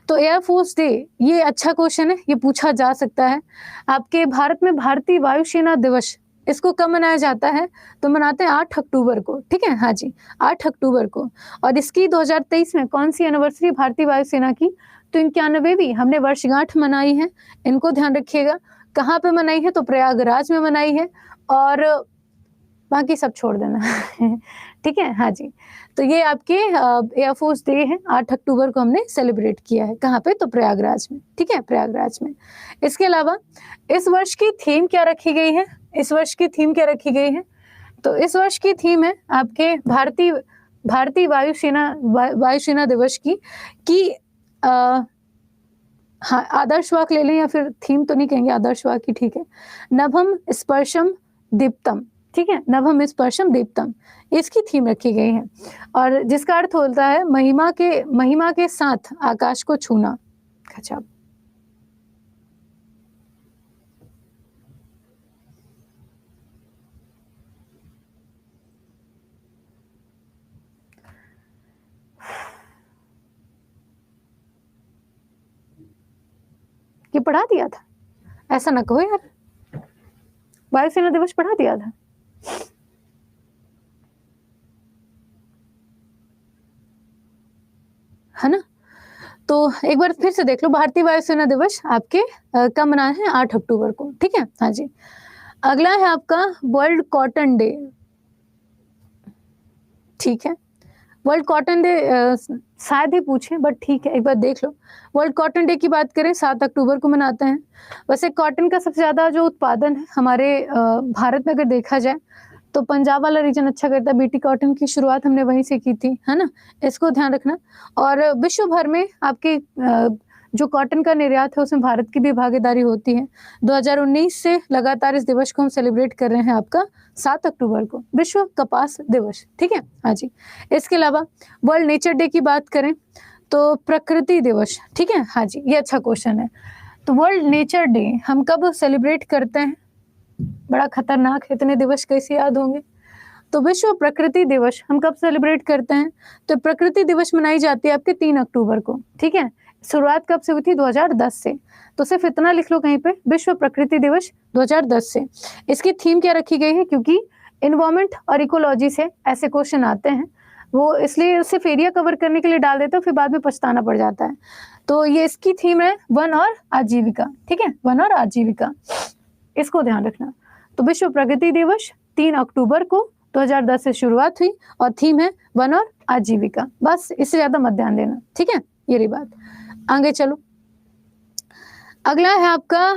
तो एयरफोर्स डे, ये अच्छा क्वेश्चन है, ये पूछा जा सकता है। आपके भारत में भारतीय वायुसेना दिवस, इसको कब मनाया जाता है, तो मनाते हैं 8 अक्टूबर को। ठीक है, हाँ जी, 8 अक्टूबर को। और इसकी 2023 में कौन सी एनिवर्सरी भारतीय वायुसेना की, तो 91वीं हमने वर्षगांठ मनाई है, इनको ध्यान रखिएगा। कहाँ पे मनाई है, तो प्रयागराज में मनाई है, और बाकी सब छोड़ देना। ठीक है, हाँ जी, तो ये आपके एयरफोर्स डे है, 8 अक्टूबर को हमने सेलिब्रेट किया है। कहाँ पे, तो प्रयागराज में। ठीक है, प्रयागराज में। इसके अलावा इस वर्ष की थीम क्या रखी गई है, इस वर्ष की थीम क्या रखी गई है, तो इस वर्ष की थीम है आपके भारतीय वायुसेना दिवस की हाँ, आदर्श वाक्य ले लें, या फिर थीम तो नहीं कहेंगे, आदर्श वाक्य ठीक है, नभम स्पर्शम दीप्तम। ठीक है, नभम स्पर्शम दीप्तम, इसकी थीम रखी गई है, और जिसका अर्थ होता है महिमा के साथ आकाश को छूना। अच्छा, ये पढ़ा दिया था, ऐसा ना कहो यार, वायुसेना दिवस पढ़ा दिया था। है ना? तो एक बार फिर से देख लो, भारतीय वायुसेना दिवस आपके कब मनाए हैं? 8 अक्टूबर को, ठीक है? हाँ जी। अगला है आपका वर्ल्ड कॉटन डे, ठीक है? वर्ल्ड कॉटन डे शायद ही पूछे, बट ठीक है, एक बार देख लो। वर्ल्ड कॉटन डे की बात करें, 7 अक्टूबर को मनाते हैं। वैसे कॉटन का सबसे ज़्यादा जो उत्पादन है हमारे भारत में अगर देखा जाए, तो पंजाब वाला रीजन अच्छा करता है। बीटी कॉटन की शुरुआत हमने वहीं से की थी, है ना? इसको ध्यान रखना। और विश्व भर में आपके जो कॉटन का निर्यात है उसमें भारत की भी भागीदारी होती है। 2019 से लगातार इस दिवस को हम सेलिब्रेट कर रहे हैं आपका 7 अक्टूबर को, विश्व कपास दिवस, ठीक है? हाँ जी। इसके अलावा वर्ल्ड नेचर डे की बात करें तो प्रकृति दिवस, ठीक है? हाँ जी, ये अच्छा क्वेश्चन है। तो वर्ल्ड नेचर डे हम कब सेलिब्रेट करते हैं? बड़ा खतरनाक है, इतने दिवस कैसे याद होंगे? तो विश्व प्रकृति दिवस हम कब सेलिब्रेट करते हैं? तो प्रकृति दिवस मनाई जाती है आपके 3 अक्टूबर को, ठीक है? शुरुआत कब से हुई थी? 2010 से। तो सिर्फ इतना लिख लो कहीं पे, विश्व प्रकृति दिवस 2010 से। इसकी थीम क्या रखी गई है? क्योंकि एनवायरमेंट और इकोलॉजी से ऐसे क्वेश्चन आते हैं, वो इसलिए सिर्फ एरिया कवर करने के लिए डाल देते हैं, फिर बाद में पछताना पड़ जाता है। तो ये इसकी थीम है वन और आजीविका, ठीक है? वन और आजीविका, इसको ध्यान रखना। तो विश्व प्रगति दिवस 3 अक्टूबर को 2010 से शुरुआत हुई और थीम है वन और आजीविका। बस इससे ज्यादा मत ध्यान देना, ठीक है? ये रही बात। आगे चलो, अगला है आपका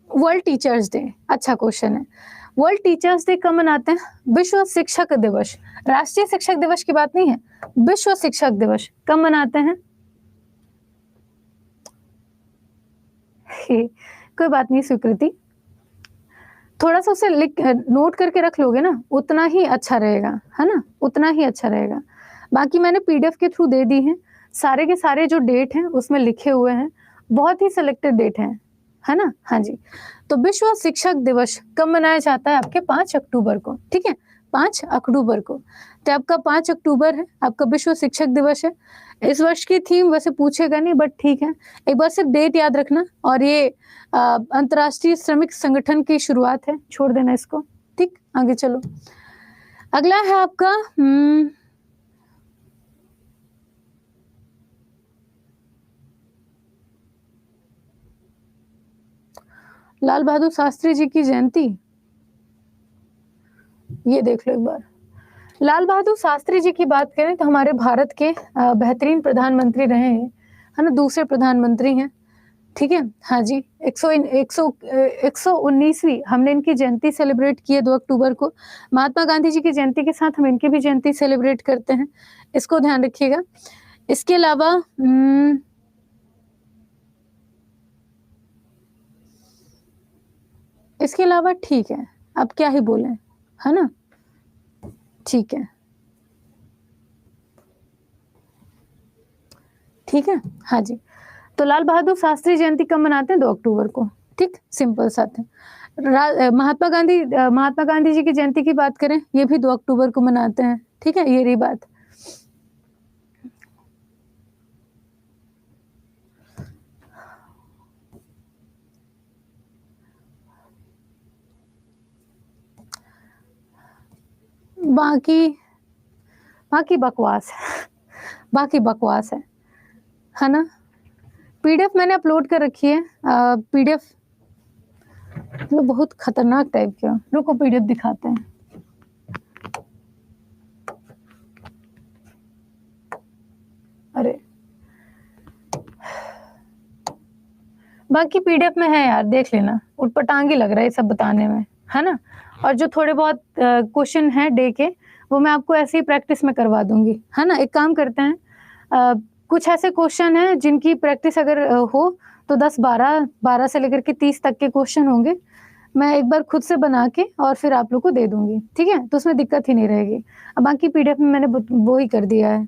वर्ल्ड टीचर्स डे। अच्छा क्वेश्चन है। वर्ल्ड टीचर्स डे कब मनाते हैं? विश्व शिक्षक दिवस, राष्ट्रीय शिक्षक दिवस की बात नहीं है, विश्व शिक्षक दिवस कब मनाते हैं? कोई बात नहीं स्वीकृति, थोड़ा सा उसे लिख नोट करके रख लोगे ना, उतना ही अच्छा रहेगा, है ना? उतना ही अच्छा रहेगा। बाकी मैंने पीडीएफ के थ्रू दे दी है, सारे के सारे जो डेट हैं उसमें लिखे हुए हैं, बहुत ही सिलेक्टेड डेट हैं, है ना? हाँ जी। तो विश्व शिक्षक दिवस कब मनाया जाता है? आपके 5 अक्टूबर को, ठीक है? 5 अक्टूबर को। तो आपका 5 अक्टूबर है, आपका विश्व शिक्षक दिवस है। इस वर्ष की थीम वैसे पूछेगा नहीं, बट ठीक है, एक बार सिर्फ डेट याद रखना। और ये अंतर्राष्ट्रीय श्रमिक संगठन की शुरुआत है, छोड़ देना इसको, ठीक? आगे चलो, अगला है आपका लाल बहादुर शास्त्री जी की जयंती। ये देख लो एक बार, लाल बहादुर शास्त्री जी की बात करें तो हमारे भारत के बेहतरीन प्रधानमंत्री रहे हैं, है ना? दूसरे प्रधानमंत्री हैं, ठीक है? हाँ जी। 119वीं हमने इनकी जयंती सेलिब्रेट की है 2 अक्टूबर को। महात्मा गांधी जी की जयंती के साथ हम इनकी भी जयंती सेलिब्रेट करते हैं, इसको ध्यान रखिएगा। इसके अलावा ठीक है, अब क्या ही बोले, है ना? ठीक है, ठीक है? हाँ जी। तो लाल बहादुर शास्त्री जयंती कब मनाते हैं? 2 अक्टूबर को, ठीक? सिंपल सा है। महात्मा गांधी जी की जयंती की बात करें, ये भी 2 अक्टूबर को मनाते हैं, ठीक है? ये रही बात। बाकी बकवास है, बाकी बकवास है ना? पीडीएफ मैंने अपलोड कर रखी है, पीडीएफ मतलब बहुत खतरनाक टाइप का। रुको पीडीएफ दिखाते हैं। अरे बाकी पीडीएफ में है यार, देख लेना, उटपटांगी लग रहा है सब बताने में, है ना? और जो थोड़े बहुत क्वेश्चन हैं डे के, वो मैं आपको ऐसे ही प्रैक्टिस में करवा दूंगी, है ना? एक काम करते हैं, कुछ ऐसे क्वेश्चन हैं जिनकी प्रैक्टिस अगर हो तो 10-12 से लेकर के 30 तक के क्वेश्चन होंगे, मैं एक बार खुद से बना के और फिर आप लोग को दे दूंगी, ठीक है? तो उसमें दिक्कत ही नहीं रहेगी। अब बाकी पीडीएफ में मैंने वो ही कर दिया है।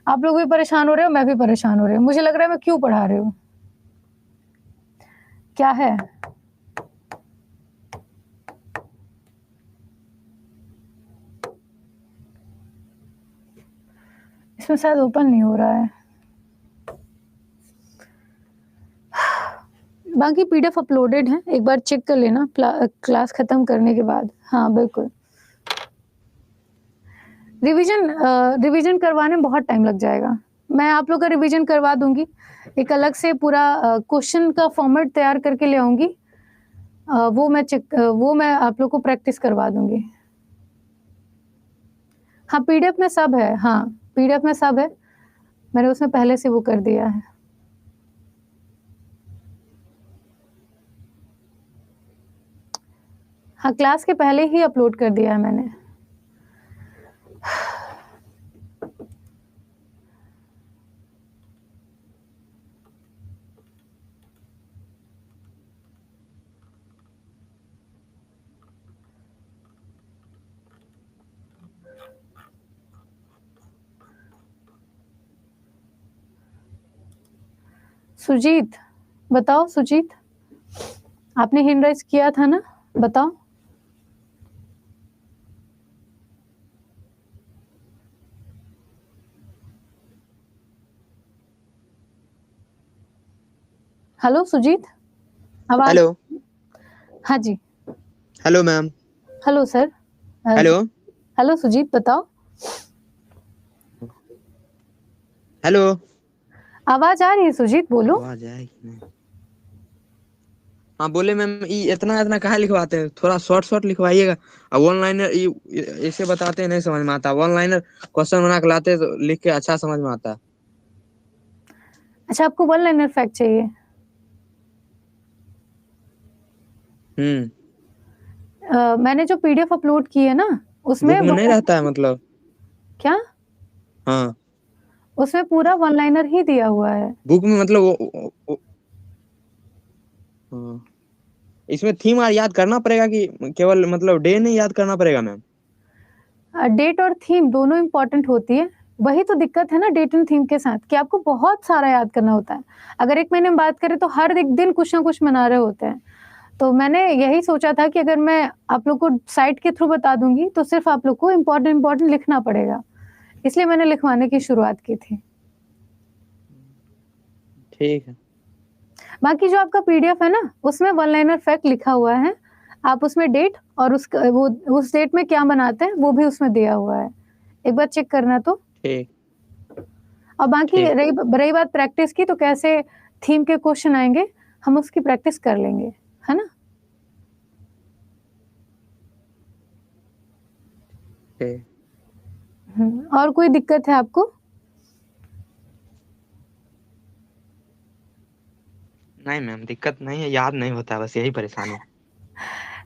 आप लोग भी परेशान हो रहे हो, मैं भी परेशान हो रही हूँ, मुझे लग रहा है मैं क्यों पढ़ा रही हूँ, क्या है? इसमें शायद ओपन नहीं हो रहा है। बाकी पीडीएफ अपलोडेड है, एक बार चेक कर लेना क्लास खत्म करने के बाद। हाँ बिल्कुल। रिवीजन करवाने में बहुत टाइम लग जाएगा। मैं आप लोग का रिवीजन करवा दूंगी, एक अलग से पूरा क्वेश्चन का फॉर्मेट तैयार करके ले आऊंगी। वो मैं आप लोग को प्रैक्टिस करवा दूंगी। हाँ पीडीएफ में सब है, हाँ पीडीएफ में सब है, मैंने उसमें पहले से वो कर दिया है। हाँ क्लास के पहले ही अपलोड कर दिया है मैंने। सुजीत, बताओ सुजीत, आपने हैंड राइज किया था ना, बताओ। हेलो सुजीत, आवाज। हेलो। हाँ जी। Hello ma'am. Hello sir. Hello. Hello Sujeet, बताओ। हेलो। आवाज आ रही है सुजीत, बोलो। आवाज है कि नहीं? हाँ बोले मैम, ये इतना इतना कहाँ लिखवाते हैं, थोड़ा शॉर्ट शॉर्ट लिखवाइएगा। अब ऑनलाइनर ऐसे बताते हैं नहीं समझ में आता, ऑनलाइनर क्वेश्चन बना के लाते हैं तो लिख के अच्छा समझ में आता है। अच्छा आपको वन लाइनर फैक्ट चाहिए? मैंने जो पीडीएफ अपलोड की है ना उसमें बुक में नहीं रहता है मतलब? क्या? हाँ उसमें पूरा वन लाइनर ही दिया हुआ है। बुक में मतलब हाँ। इसमें थीम याद करना पड़ेगा कि केवल मतलब डे नहीं याद करना पड़ेगा मैम? डेट और थीम दोनों इंपॉर्टेंट होती है, वही तो दिक्कत है ना डेट एंड थीम के साथ कि आपको बहुत सारा याद करना होता है। अगर एक महीने में बात करें तो हर एक दिन कुछ ना कुछ मना रहे होते हैं। तो मैंने यही सोचा था कि अगर मैं आप लोग को साइट के थ्रू बता दूंगी तो सिर्फ आप लोग को इम्पोर्टेंट लिखना पड़ेगा, इसलिए मैंने लिखवाने की शुरुआत की थी। ठीक है। बाकी जो आपका पीडीएफ है ना उसमें वन लाइनर फैक्ट लिखा हुआ है, आप उसमें डेट और वो उस डेट में क्या बनाते हैं वो भी उसमें दिया हुआ है, एक बार चेक करना तो। ठीक। और बाकी ठीक। रही बात प्रैक्टिस की, तो कैसे थीम के क्वेश्चन आएंगे हम उसकी प्रैक्टिस कर लेंगे, है ना। ठीक। और कोई दिक्कत है आपको? नहीं मैम दिक्कत नहीं है, याद नहीं होता, बस यही परेशानी।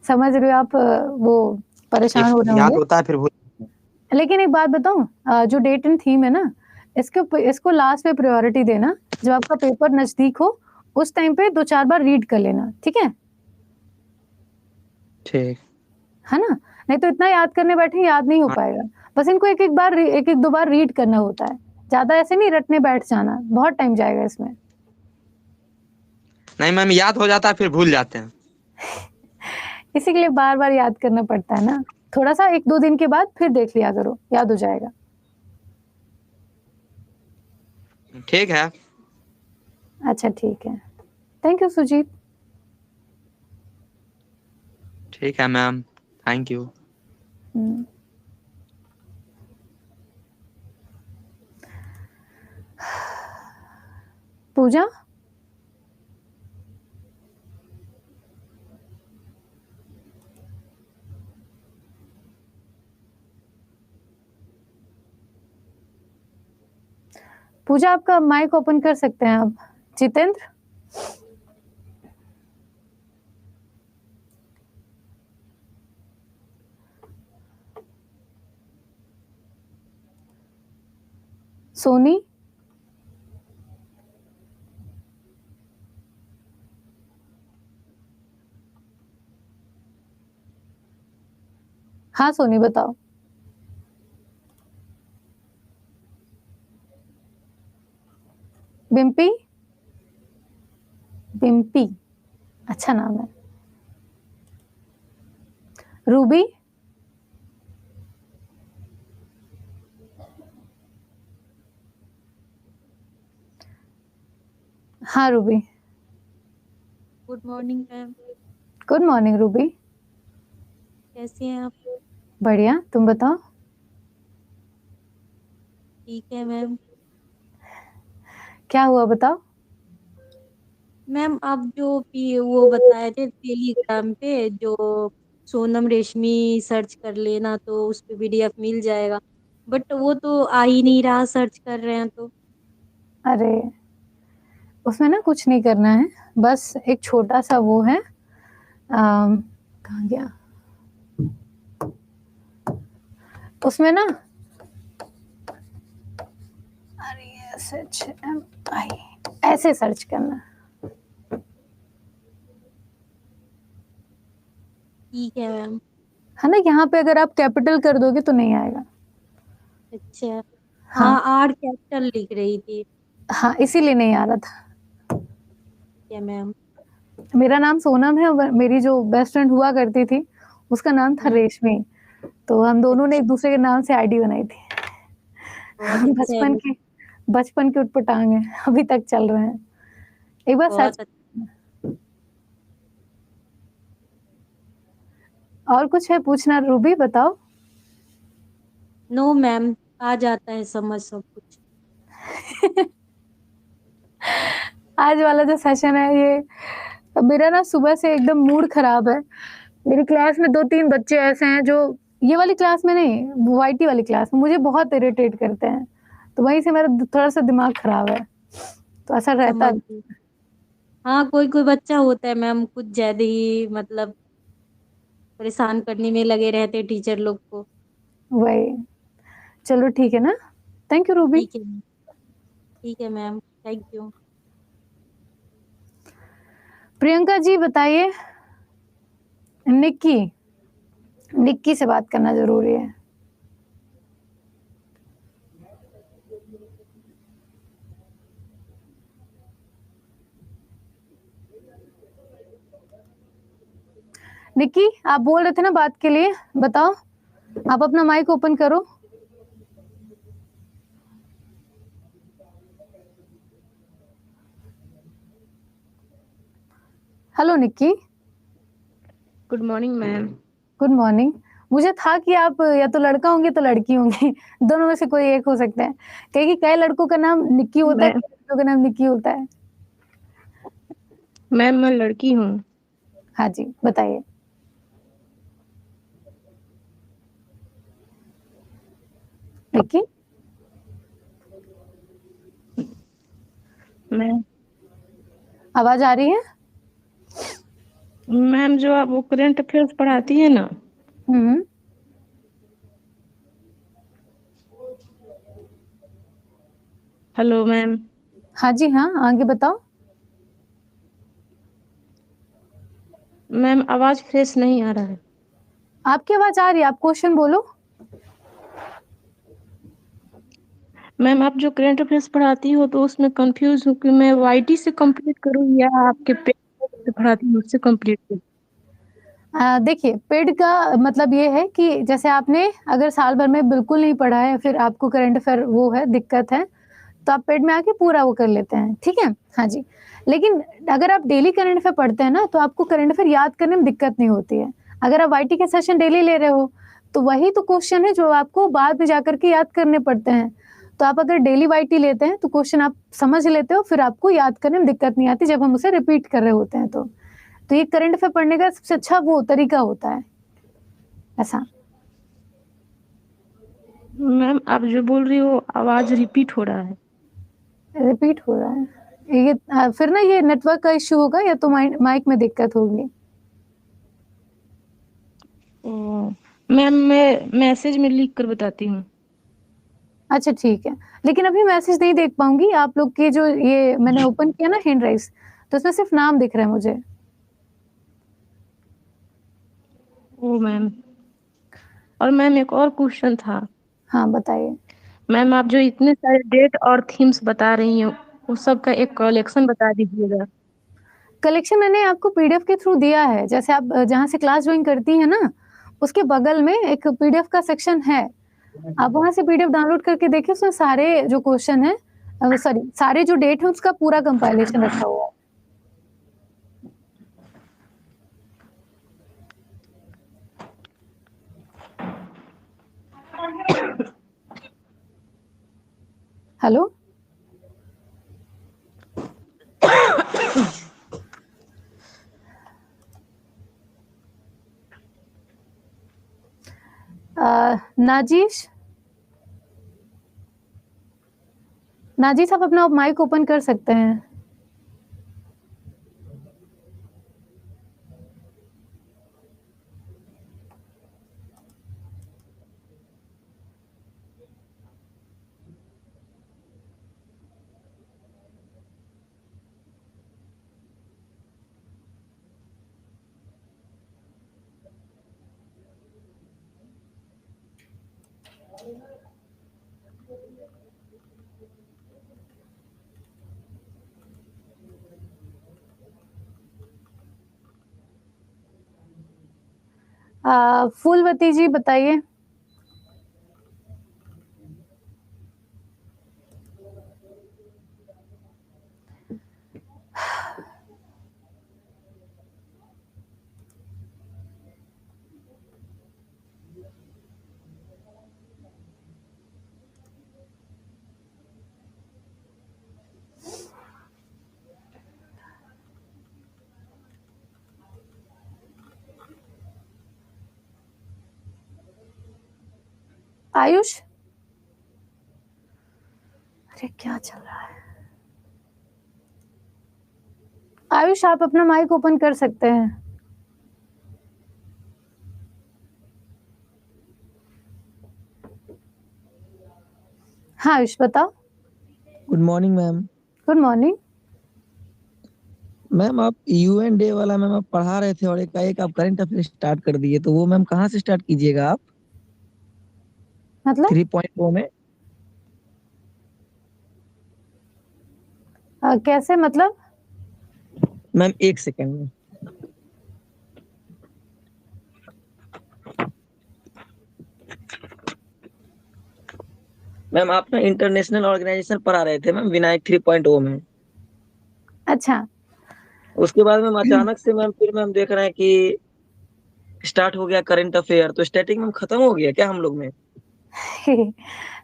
समझ रहे हो आप, वो परेशान हो रहे याद होंगे। होता है फिर भूल। लेकिन एक बात बताऊं, जो डेट एंड थीम है ना इसको लास्ट में प्रायोरिटी देना, जब आपका पेपर नजदीक हो उस टाइम पे 2-4 बार रीड कर लेना, ठीक है? ठीक। है ना, नहीं तो इतना याद करने बैठे याद नहीं हो हाँ। पाएगा। बस इनको एक एक दो बार रीड करना होता है, ज्यादा ऐसे नहीं रटने बैठ जाना, बहुत टाइम जाएगा इसमें। नहीं मैम याद हो जाता है फिर भूल जाते हैं। इसी के लिए बार बार याद करना पड़ता है ना, थोड़ा सा 1-2 दिन के बाद फिर देख लिया करो, याद हो जाएगा। ठीक है। अच्छा ठीक है, थैंक यू सुजीत। ठीक है मैम, थैंक यू। हम्म। पूजा, पूजा आपका माइक ओपन कर सकते हैं आप। जितेंद्र, सोनी, हाँ सोनी बताओ। बिम्पी, बिम्पी अच्छा नाम है। रूबी, हाँ Ruby. Good morning ma'am. Good morning Ruby. कैसी हैं आप? बढ़िया, तुम बताओ। ठीक है मैम। क्या हुआ बताओ। मैम आप जो वो बताए थे टेलीग्राम पे, जो सोनम रेशमी सर्च कर लेना तो उस पे पीडीएफ मिल जाएगा, बट वो तो आ ही नहीं रहा, सर्च कर रहे हैं तो। अरे उसमें ना कुछ नहीं करना है, बस एक छोटा सा वो है, कहाँ गया, उसमें ना RESHMI ऐसे सर्च करना। ठीक है मैम। है ना, यहाँ पे अगर आप कैपिटल कर दोगे तो नहीं आएगा। अच्छा। हाँ हाँ, आर कैपिटल लिख रही थी। हाँ, इसीलिए नहीं आ रहा था। क्या मैम? मेरा नाम सोनम है और मेरी जो बेस्ट फ्रेंड हुआ करती थी उसका नाम था रेशमी, तो हम दोनों ने अच्छा, एक दूसरे के नाम से आईडी बनाई थी। बहुत अच्छा है मैम। बचपन की उटपटांग है, अभी तक चल रहे हैं। एक बार सर्च। बहुत अच्छा। और कुछ है पूछना रूबी, बताओ। नो मैम, आ जाता है समझ सब कुछ। आज वाला जो सेशन है ये, मेरा ना सुबह से एकदम मूड खराब है। मेरी क्लास में 2-3 बच्चे ऐसे हैं जो, ये वाली क्लास में नहीं, वाईटी वाली क्लास में मुझे बहुत इरिटेट करते हैं, तो वहीं से मेरा थोड़ा सा दिमाग खराब है, तो ऐसा रहता समझ है। गई। हाँ, कोई कोई बच्चा होता है मैम, कुछ ज्यादा ही मतलब परेशान करने में लगे रहते हैं टीचर लोग को। वही, चलो ठीक है ना, थैंक यू रूबी। ठीक है मैम। ठीक है ma'am, thank you. Priyanka ji बताइए। निक्की, निक्की से बात करना जरूरी है। निक्की, आप बोल रहे थे ना बात के लिए, बताओ, आप अपना माइक ओपन करो। Hello Nikki. Good morning ma'am. Good morning. मुझे था कि आप या तो लड़का होंगे तो लड़की होंगी, दोनों में से कोई एक हो सकता है, क्योंकि कई लड़कों का नाम निक्की होता है, मैं कई लड़कों का नाम निक्की होता है। मैम मैं लड़की हूँ। हाँ जी, बताइए। निक्की, मैं आवाज आ रही है? मैम जो आप वो करंट अफेयर्स पढ़ाती है ना, हम्म। Hello ma'am. हाँ जी, हाँ, आगे बताओ। मैम आवाज फ्रेश नहीं आ रहा है। आपकी आवाज आ रही है, आप क्वेश्चन बोलो। मैम आप जो करंट अफेयर्स पढ़ाती हो तो उसमें कंफ्यूज हूँ कि मैं वाईटी से कंप्लीट करूँ या आपके पेज से पढ़ाती हूँ उससे कंप्लीट करूँ। देखिए, पेड का मतलब ये है कि जैसे आपने अगर साल भर में बिल्कुल नहीं पढ़ा है, फिर आपको करंट अफेयर वो है, दिक्कत है, तो आप पेड में आके पूरा वो कर लेते हैं, ठीक है? हाँ जी। लेकिन अगर आप डेली करंट अफेयर पढ़ते हैं ना, तो आपको करंट अफेयर याद करने में दिक्कत नहीं होती है। अगर आप वाईटी के सेशन डेली ले रहे हो, तो वही तो क्वेश्चन है जो आपको बाद में जाकर के याद करने पड़ते हैं। तो आप अगर डेली वाईटी लेते हैं, तो क्वेश्चन आप समझ लेते हो, फिर आपको याद करने में दिक्कत नहीं आती जब हम उसे रिपीट कर रहे होते हैं तो। तो ये करंट अफेयर पढ़ने का सबसे अच्छा वो तरीका होता है, ऐसा। मैम आप जो बोल रही हो आवाज रिपीट हो रहा है। रिपीट हो रहा है ये, फिर ना ये नेटवर्क का इश्यू होगा या तो माइक में दिक्कत होगी। मैम मैं मैसेज में लिख कर बताती हूँ। अच्छा ठीक है, लेकिन अभी मैसेज नहीं देख पाऊंगी आप लोग के, जो ये मैंने ओपन किया ना हैंड राइज, तो उसमें सिर्फ नाम दिख रहा है मुझे। ओ मैम, और मैम एक और क्वेश्चन था। हाँ बताइए। मैम आप जो इतने सारे डेट और थीम्स बता रही हैं उस सब का एक कलेक्शन बता दीजिएगा। कलेक्शन मैंने आपको पीडीएफ के थ्रू दिया है, जैसे आप जहाँ से क्लास ज्वाइन करती है ना, उसके बगल में एक पीडीएफ का सेक्शन है, आप वहां से पीडीएफ डाउनलोड करके देखिए, उसमें सारे जो क्वेश्चन है, सॉरी सारे जो डेट है उसका पूरा कंपाइलेशन रखा हुआ है। हेलो, नाजिश, नाजिश आप अपना माइक ओपन कर सकते हैं। फूलवती जी बताइए। आयुष, अरे क्या चल रहा है? आयुष आप अपना माइक ओपन कर सकते हैं। हाँ आयुष बताओ। Good morning ma'am. Good morning. Ma'am आप यूएन डे वाला मैम आप पढ़ा रहे थे और एक आप करंट अफेयर स्टार्ट कर दिए, तो वो मैम कहाँ से स्टार्ट कीजिएगा आप? मतलब 3.0 में। कैसे मतलब? मैम एक सेकंड में। मैम आप ना इंटरनेशनल ऑर्गेनाइजेशन पढ़ा रहे थे मैम विनायक 3.0 में। अच्छा। उसके बाद मैम अचानक से मैम फिर मैम देख रहे हैं कि स्टार्ट हो गया करंट अफेयर, तो स्टैटिक मैम खत्म हो गया क्या हम लोग में?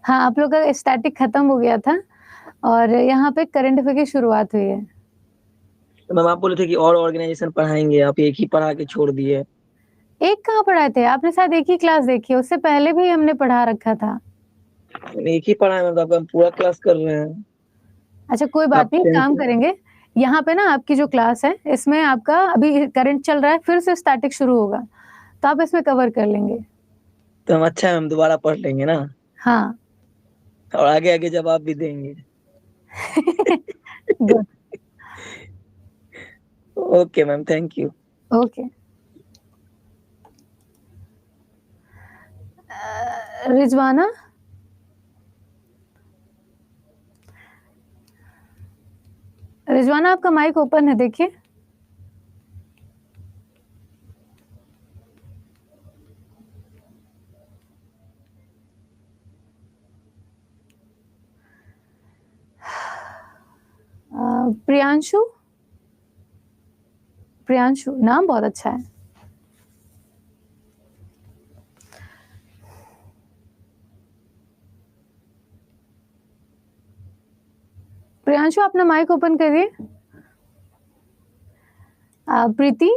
हाँ आप लोग का स्टैटिक खत्म हो गया था और यहाँ पे करंट अफेयर की शुरुआत हुई है। तो मैम आप बोले थे कि और ऑर्गेनाइजेशन पढ़ाएंगे, आप एक ही पढ़ा के छोड़ दिए। एक कहाँ पढ़ाए थे आपने? शायद एक ही क्लास देखी है, उससे पहले भी हमने पढ़ा रखा था। एक ही पढ़ा है मैम, तो आप पूरा क्लास कर रहे हैं। अच्छा कोई आप बात नहीं, काम टेंथ करेंगे। यहाँ पे ना आपकी जो क्लास है इसमें आपका अभी करंट चल रहा है, फिर से स्टैटिक शुरू होगा तो आप इसमें कवर कर लेंगे। तो हम अच्छा है मैम, दोबारा पढ़ लेंगे ना, हाँ। और आगे आगे जवाब भी देंगे। Good. Okay ma'am, thank you. Okay. Rizwana, Rizwana आपका माइक ओपन है, देखिए। प्रियांशु, प्रियांशु नाम बहुत अच्छा है। प्रियांशु अपना माइक ओपन करिए। प्रीति,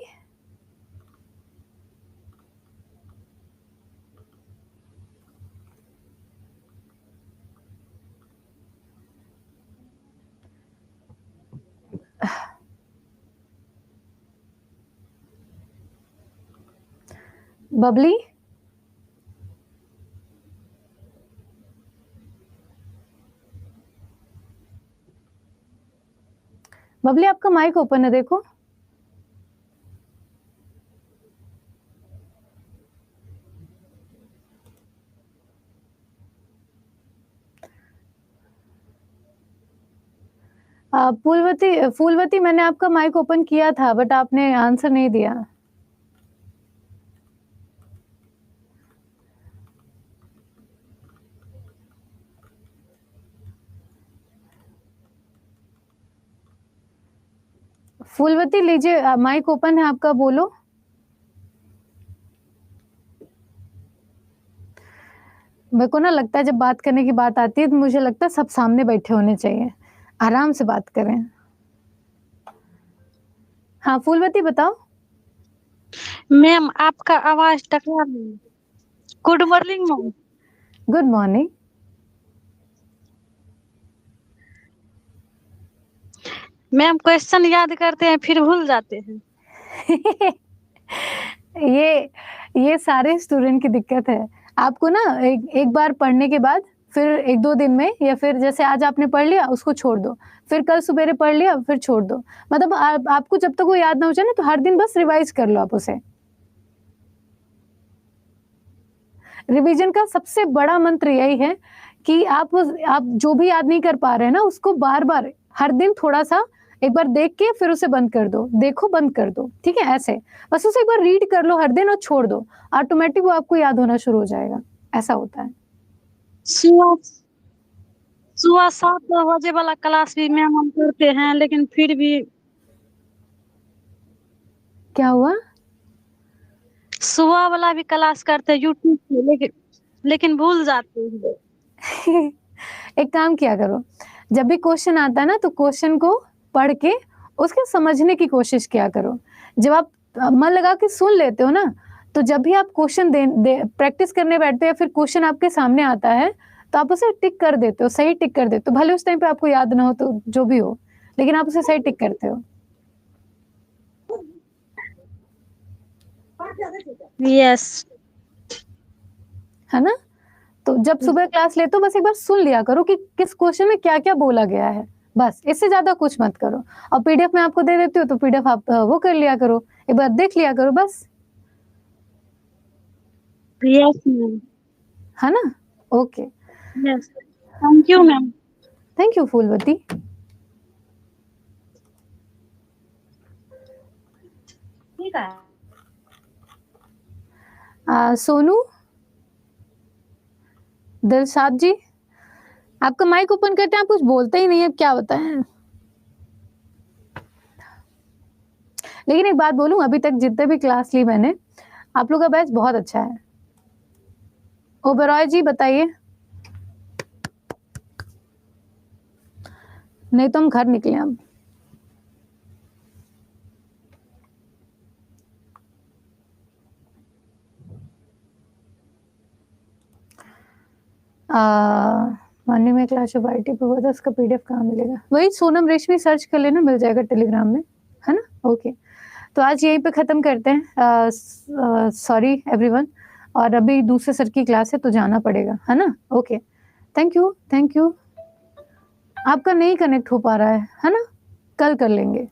बबली, बबली आपका माइक ओपन है, देखो। फूलवती, फूलवती मैंने आपका माइक ओपन किया था बट आपने आंसर नहीं दिया। फूलवती लीजिए, माइक ओपन है आपका, बोलो। मेरे को ना लगता है जब बात करने की बात आती है तो मुझे लगता है सब सामने बैठे होने चाहिए, आराम से बात करें। हाँ फूलवती बताओ। मैम आपका आवाज टकरा रही है। Good morning ma'am. Good morning. Ma'am question याद करते हैं फिर भूल जाते हैं। ये सारे स्टूडेंट की दिक्कत है। आपको ना एक बार पढ़ने के बाद फिर 1-2 दिन में, या फिर जैसे आज आपने पढ़ लिया उसको छोड़ दो, फिर कल सवेरे पढ़ लिया फिर छोड़ दो। मतलब आपको जब तक वो याद ना हो जाए ना, तो हर दिन बस रिवाइज कर लो आप उसे। रिवीजन का सबसे बड़ा मंत्र यही है कि आप जो भी याद नहीं कर पा रहे हैं ना, उसको बार-बार हर दिन थोड़ा-सा एक बार देख के फिर उसे बंद कर दो, देखो बंद कर दो, ठीक है? ऐसे बस उसे एक बार रीड कर लो हर दिन और छोड़ दो, ऑटोमेटिक वो आपको याद होना शुरू हो जाएगा। ऐसा होता है। सुबह 7 बजे वाला क्लास भी मैम हम करते हैं, लेकिन फिर भी क्या हुआ? सुबह वाला भी क्लास करते हैं यूट्यूब पे, लेकिन भूल जाते हैं। एक काम किया करो, जब भी क्वेश्चन आता है ना तो क्वेश्चन को पढ़ के उसके समझने की कोशिश किया करो। जब आप मन लगा के सुन लेते हो ना, तो जब भी आप क्वेश्चन प्रैक्टिस करने बैठते हो या फिर क्वेश्चन आपके सामने आता है, तो आप उसे टिक कर देते हो, सही टिक कर देते हो। भले उस टाइम पे आपको याद ना हो तो जो भी हो, लेकिन आप उसे सही टिक करते हो। यस। है ना? तो जब सुबह क्लास लेते हो बस एक बार सुन लिया करो कि किस क्वेश्चन में क्या-क्या बोला गया है। बस इससे ज़्यादा कुछ मत करो। और पीडीएफ मैं आपको दे देती हूँ तो पीडीएफ आप वो कर लिया करो, एक बार देख लिया करो बस। Yes ma'am. है ना? Okay. Yes. Thank you ma'am. Thank you Phoolwati. ठीक है। सोनू, दिलशाद जी, आपका माइक ओपन करते हैं, आप कुछ बोलते ही नहीं है, क्या बताएं? लेकिन एक बात बोलूं, अभी तक जितने भी क्लास ली मैंने, आप लोग का बैच बहुत अच्छा है। ओबेरॉय जी बताइए, नहीं तो हम घर निकले अब। मॉर्निंग में क्लास ऑफ IT पे हुआ था, उसका PDF कहाँ मिलेगा? वही सोनम रेशमी सर्च कर लेना, मिल जाएगा टेलीग्राम में, है ना? ओके, तो आज यहीं पे ख़त्म करते हैं। सॉरी एवरीवन, और अभी दूसरे सर की क्लास है तो जाना पड़ेगा, है ना? Okay, thank you. आपका नहीं कनेक्ट हो पा रहा है ना? कल कर लेंगे।